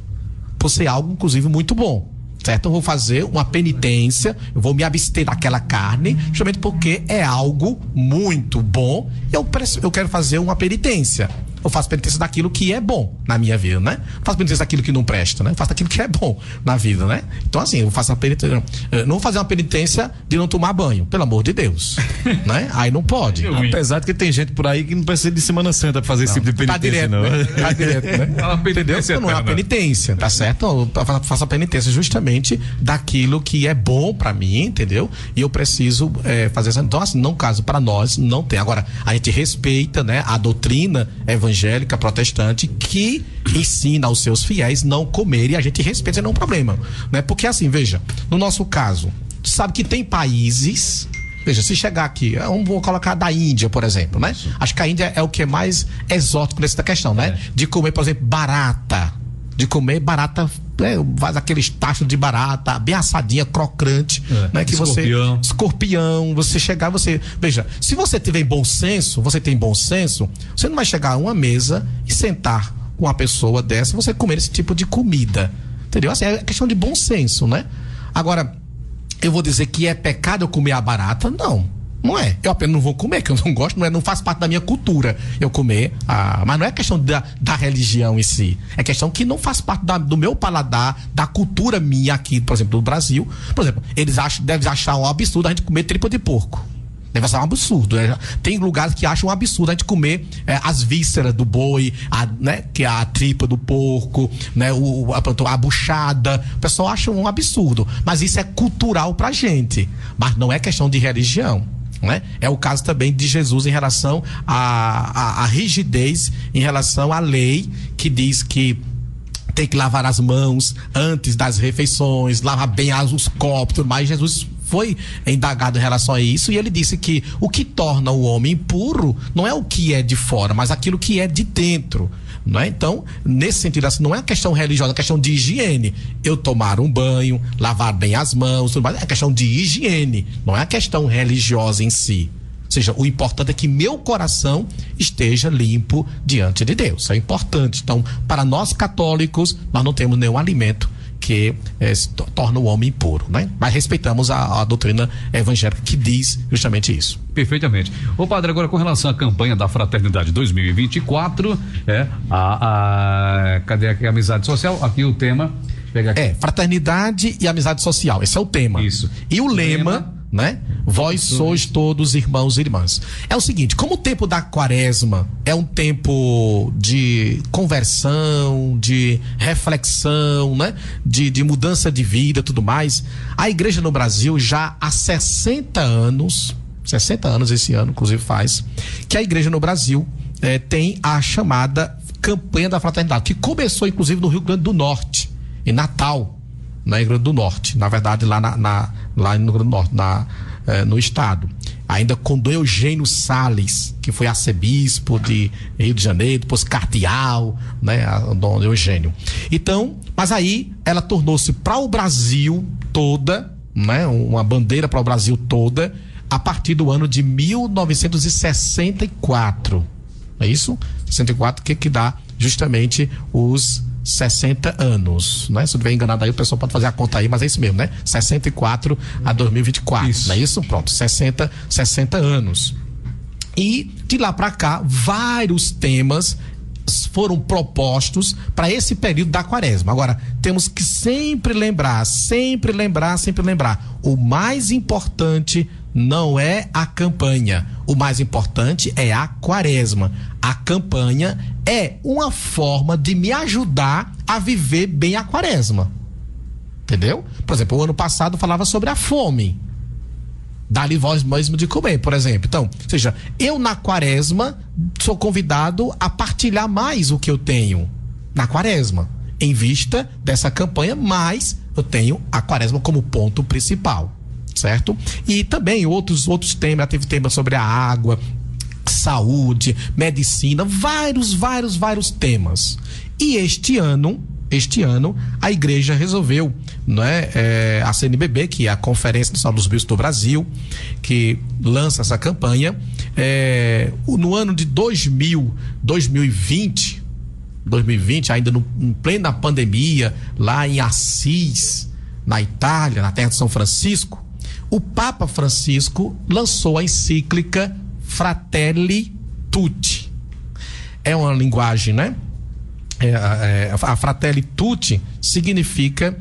por ser algo inclusive muito bom. Certo? Eu vou fazer uma penitência, eu vou me abster daquela carne, justamente porque é algo muito bom. Eu quero fazer uma penitência. Eu faço penitência daquilo que é bom na minha vida, né? Eu faço penitência daquilo que não presta, né? Eu faço daquilo que é bom na vida, né? Então, assim, eu faço a penitência. Não vou fazer uma penitência de não tomar banho, pelo amor de Deus. Né? Aí não pode. Apesar de que tem gente por aí que não precisa de Semana Santa pra fazer esse tipo de penitência, tá direto, não. né? Tá direto, né? Entendeu? Então, não é uma penitência, tá certo? Eu faço a penitência justamente daquilo que é bom pra mim, entendeu? E eu preciso fazer essa. Então, assim, no caso, pra nós, não tem. Agora, a gente respeita, né, a doutrina evangélica protestante que ensina aos seus fiéis não comerem, e a gente respeita, não é um problema, né? Porque, assim, veja, no nosso caso, sabe que tem países. Veja, se chegar aqui, vou colocar da Índia, por exemplo, né? Acho que a Índia é o que é mais exótico nessa questão, né? De comer, por exemplo, barata. De comer barata, faz aqueles tachos de barata, bem assadinha, crocante, né? Que escorpião, você chegar, veja, se você tiver bom senso, você tem bom senso, você não vai chegar a uma mesa e sentar com uma pessoa dessa, você comer esse tipo de comida, entendeu? Assim, é questão de bom senso, né? Agora, eu vou dizer que é pecado eu comer a barata? Não é. Eu apenas não vou comer, que eu não gosto, não faz parte da minha cultura eu comer. Mas não é questão da religião em si. É questão que não faz parte do meu paladar, da cultura minha aqui, por exemplo, do Brasil. Por exemplo, eles devem achar um absurdo a gente comer tripa de porco. Deve ser um absurdo. Tem lugares que acham um absurdo a gente comer as vísceras do boi, né, que é a tripa do porco, né, a buchada. O pessoal acha um absurdo. Mas isso é cultural pra gente. Mas não é questão de religião. Né? É o caso também de Jesus em relação à rigidez, em relação à lei que diz que tem que lavar as mãos antes das refeições, lavar bem os copos, tudo mais. Jesus foi indagado em relação a isso e ele disse que o que torna o homem impuro não é o que é de fora, mas aquilo que é de dentro. Não é? Então, nesse sentido, assim, não é uma questão religiosa, é uma questão de higiene. Eu tomar um banho, lavar bem as mãos, tudo mais, é questão de higiene, não é uma questão religiosa em si. Ou seja, o importante é que meu coração esteja limpo diante de Deus. Isso é importante. Então, para nós católicos, nós não temos nenhum alimento que torna o homem impuro, né? Mas respeitamos a doutrina evangélica que diz justamente isso. Perfeitamente. Ô padre, agora com relação à campanha da Fraternidade 2024, cadê aqui a amizade social? Aqui o tema, pega aqui. Fraternidade e amizade social, esse é o tema. Isso. E o lema, né? Vós sois todos irmãos e irmãs. É o seguinte, como o tempo da quaresma é um tempo de conversão, de reflexão, né? De mudança de vida, tudo mais, a igreja no Brasil já há 60 anos esse ano, inclusive faz, que a igreja no Brasil tem a chamada campanha da fraternidade, que começou inclusive no Rio Grande do Norte, em Natal, no Rio Grande do Norte, na verdade lá no Rio Grande do Norte, no estado, ainda com Dom Eugênio Salles, que foi arcebispo de Rio de Janeiro, depois cardeal, né, Dom Eugênio. Então, mas aí ela tornou-se para o Brasil toda, né, uma bandeira para o Brasil toda, a partir do ano de 1964. É isso? 64 que dá justamente os 60 anos, né? Se eu estiver enganado aí, o pessoal pode fazer a conta aí, mas é isso mesmo, né? 64 a 2024, isso. Não é isso? Pronto, 60 anos. E de lá para cá, vários temas foram propostos para esse período da quaresma. Agora, temos que sempre lembrar, o mais importante não é a campanha, o mais importante é a quaresma. A campanha é uma forma de me ajudar a viver bem a quaresma, entendeu? Por exemplo, o ano passado falava sobre a fome, dá-lhe voz mesmo de comer, por exemplo. Então, ou seja, eu na quaresma sou convidado a partilhar mais o que eu tenho na quaresma, em vista dessa campanha, mas eu tenho a quaresma como ponto principal, certo? E também outros temas, teve temas sobre a água, saúde, medicina, vários temas. E este ano a igreja resolveu, né, a CNBB, que é a Conferência Nacional dos Bispos do Brasil, que lança essa campanha, no ano de 2020, ainda em plena pandemia, lá em Assis, na Itália, na terra de São Francisco, o Papa Francisco lançou a encíclica Fratelli Tutti. é uma linguagem, né? A Fratelli Tutti significa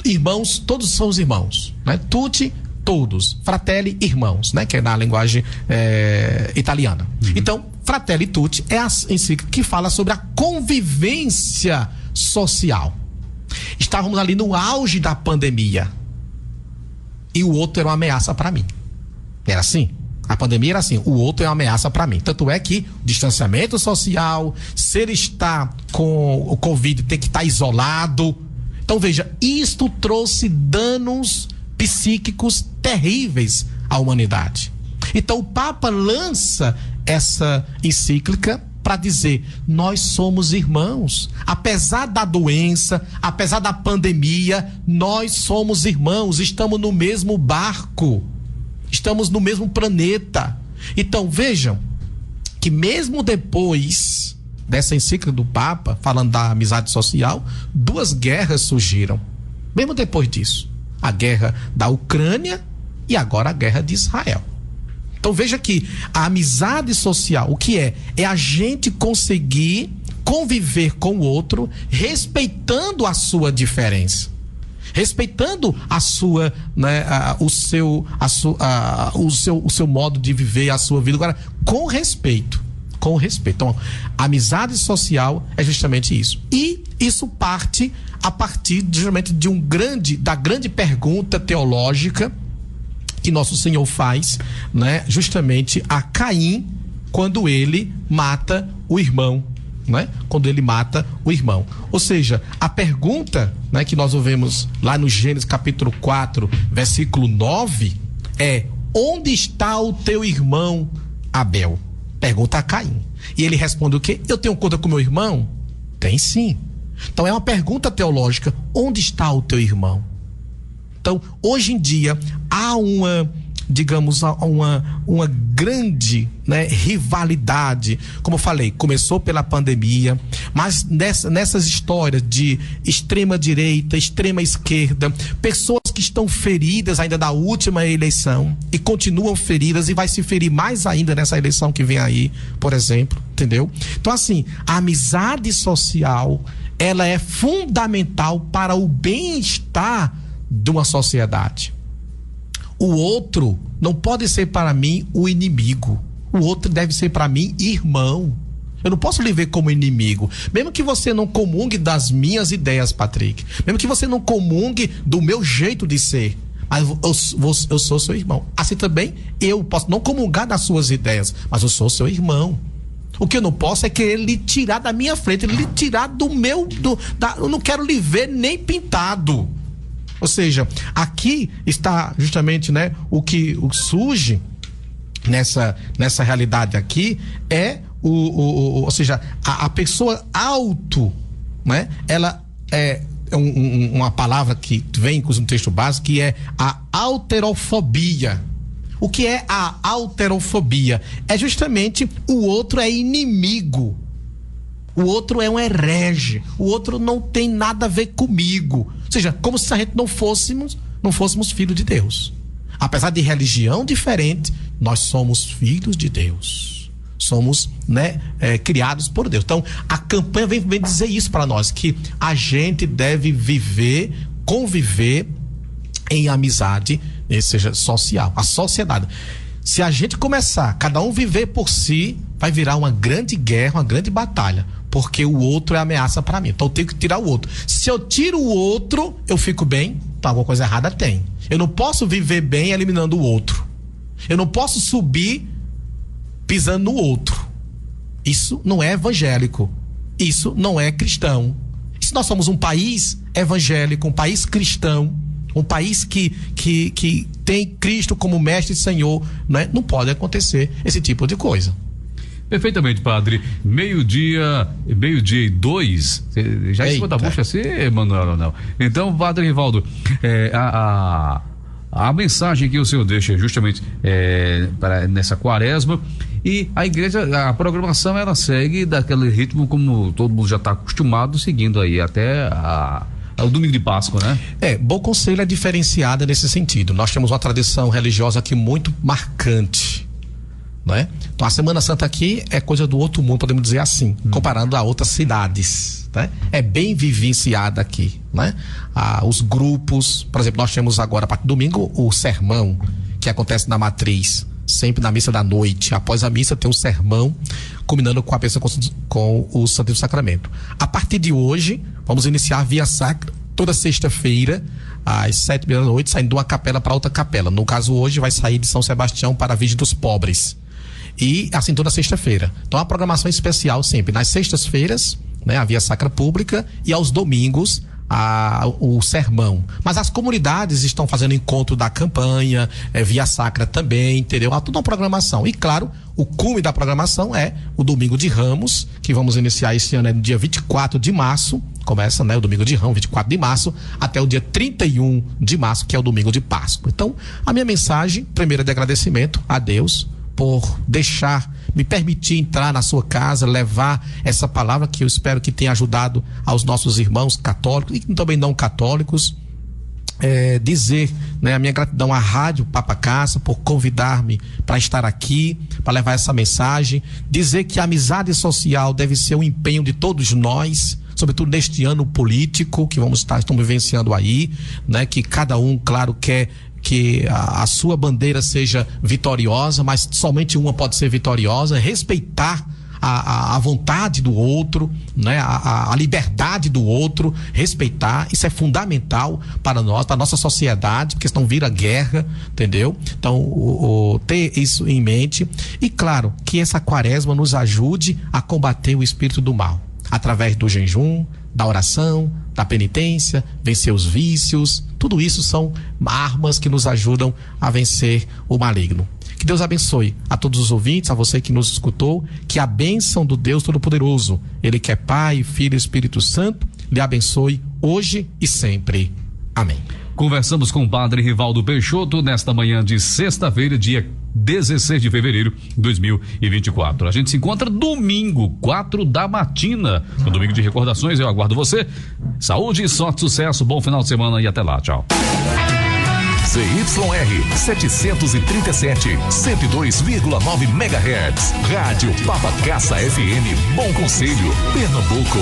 irmãos, todos são os irmãos, né? Tutti, todos, Fratelli, irmãos, né? Que é na linguagem italiana. Então, Fratelli Tutti é a encíclica que fala sobre a convivência social. Estávamos ali no auge da pandemia e o outro era uma ameaça para mim. Era assim? A pandemia era assim, o outro é uma ameaça para mim. Tanto é que distanciamento social, se ele está com o Covid, tem que estar isolado. Então veja, isto trouxe danos psíquicos terríveis à humanidade. Então o Papa lança essa encíclica para dizer, nós somos irmãos. Apesar da doença, apesar da pandemia, nós somos irmãos, estamos no mesmo barco. Estamos no mesmo planeta. Então vejam que mesmo depois dessa encíclica do Papa, falando da amizade social, 2 guerras surgiram. Mesmo depois disso. A guerra da Ucrânia e agora a guerra de Israel. Então veja que a amizade social, o que é? É a gente conseguir conviver com o outro, respeitando a sua diferença. Respeitando a sua, né, o seu modo de viver, a sua vida, agora com respeito. Com respeito. Então, a amizade social é justamente isso. E isso parte a partir justamente da grande pergunta teológica que nosso Senhor faz, né, justamente a Caim, quando ele mata o irmão, né? Quando ele mata o irmão. Ou seja, a pergunta, né, que nós ouvimos lá no Gênesis capítulo 4, versículo 9, é: onde está o teu irmão Abel? Pergunta a Caim. E ele responde o quê? Eu tenho conta com meu irmão? Tem sim. Então é uma pergunta teológica: onde está o teu irmão? Então, hoje em dia, há uma grande, né, rivalidade. Como eu falei, começou pela pandemia, mas nessas histórias de extrema direita, extrema esquerda, pessoas que estão feridas ainda da última eleição e continuam feridas e vai se ferir mais ainda nessa eleição que vem aí, por exemplo, entendeu? Então, assim, a amizade social, ela é fundamental para o bem-estar de uma sociedade. O outro não pode ser para mim o inimigo. O outro deve ser para mim irmão. Eu não posso lhe ver como inimigo. Mesmo que você não comungue das minhas ideias, Patrick. Mesmo que você não comungue do meu jeito de ser. Mas eu sou seu irmão. Assim também eu posso não comungar das suas ideias, mas eu sou seu irmão. O que eu não posso é querer lhe tirar da minha frente, lhe tirar eu não quero lhe ver nem pintado. Ou seja, aqui está justamente, né, o que surge nessa realidade aqui é ou seja, a pessoa né, ela é uma palavra que vem inclusive no texto básico, que é a alterofobia. O que é a alterofobia? É justamente o outro é inimigo. O outro é um herege. O outro não tem nada a ver comigo. Ou seja, como se a gente não fôssemos filhos de Deus. Apesar de religião diferente, nós somos filhos de Deus. Somos, né, criados por Deus. Então, a campanha vem dizer isso para nós, que a gente deve conviver em amizade, seja social, a sociedade. Se a gente começar, cada um viver por si, vai virar uma grande guerra, uma grande batalha, porque o outro é ameaça para mim. Então eu tenho que tirar o outro. Se eu tiro o outro, eu fico bem? Então alguma coisa errada tem. Eu não posso viver bem eliminando o outro. Eu não posso subir pisando no outro. Isso não é evangélico. Isso não é cristão. Se nós somos um país evangélico, um país cristão, um país que tem Cristo como mestre e Senhor, né? Não pode acontecer esse tipo de coisa. Perfeitamente, padre. Meio-dia e 2. Já em cima da bucha assim, Manuel, ou não? Então, padre Rivaldo, a mensagem que o senhor deixa justamente nessa quaresma, e a igreja, a programação, ela segue daquele ritmo como todo mundo já está acostumado, seguindo aí até o domingo de Páscoa, né? Bom Conselho é diferenciada nesse sentido. Nós temos uma tradição religiosa aqui muito marcante, né? Então a Semana Santa aqui é coisa do outro mundo, podemos dizer assim, comparando a outras cidades, né? É bem vivenciada aqui, né? Os grupos, por exemplo, nós temos agora, a partir do domingo, o sermão que acontece na matriz, sempre na missa da noite. Após a missa tem um sermão, combinando com a bênção com o Santíssimo Sacramento. A partir de hoje, vamos iniciar a Via Sacra, toda sexta-feira, às 7h da noite, saindo de uma capela para outra capela. No caso, hoje vai sair de São Sebastião para a Virgem dos Pobres. E assim toda sexta-feira. Então, a programação especial sempre nas sextas-feiras, né, a Via Sacra Pública, e aos domingos o sermão. Mas as comunidades estão fazendo encontro da campanha, Via Sacra também, entendeu? Há toda uma programação. E claro, o cume da programação é o Domingo de Ramos, que vamos iniciar esse ano no dia 24 de março. Começa, né, o Domingo de Ramos, 24 de março, até o dia 31 de março, que é o Domingo de Páscoa. Então, a minha mensagem, primeiro, é de agradecimento a Deus por me permitir entrar na sua casa, levar essa palavra que eu espero que tenha ajudado aos nossos irmãos católicos e também não católicos. Dizer, né, a minha gratidão à Rádio Papacassa por convidar-me para estar aqui, para levar essa mensagem. Dizer que a amizade social deve ser um empenho de todos nós, sobretudo neste ano político que estamos vivenciando aí, né, que cada um, claro, quer que a sua bandeira seja vitoriosa, mas somente uma pode ser vitoriosa. Respeitar a vontade do outro, né? A liberdade do outro, respeitar, isso é fundamental para nós, para a nossa sociedade, porque senão vira guerra, entendeu? Então, ter isso em mente. E claro, que essa quaresma nos ajude a combater o espírito do mal, através do jejum, da oração, da penitência, vencer os vícios. Tudo isso são armas que nos ajudam a vencer o maligno. Que Deus abençoe a todos os ouvintes, a você que nos escutou, que a bênção do Deus Todo-Poderoso, Ele que é Pai, Filho e Espírito Santo, lhe abençoe hoje e sempre. Amém. Conversamos com o Padre Rivaldo Peixoto nesta manhã de sexta-feira, dia 16 de fevereiro de 2024. A gente se encontra domingo, 4 da matina, no domingo de recordações. Eu aguardo você. Saúde, sorte, sucesso, bom final de semana e até lá. Tchau. ZYR 737, 102,9 MHz. Rádio Papacassa FM, Bom Conselho, Pernambuco.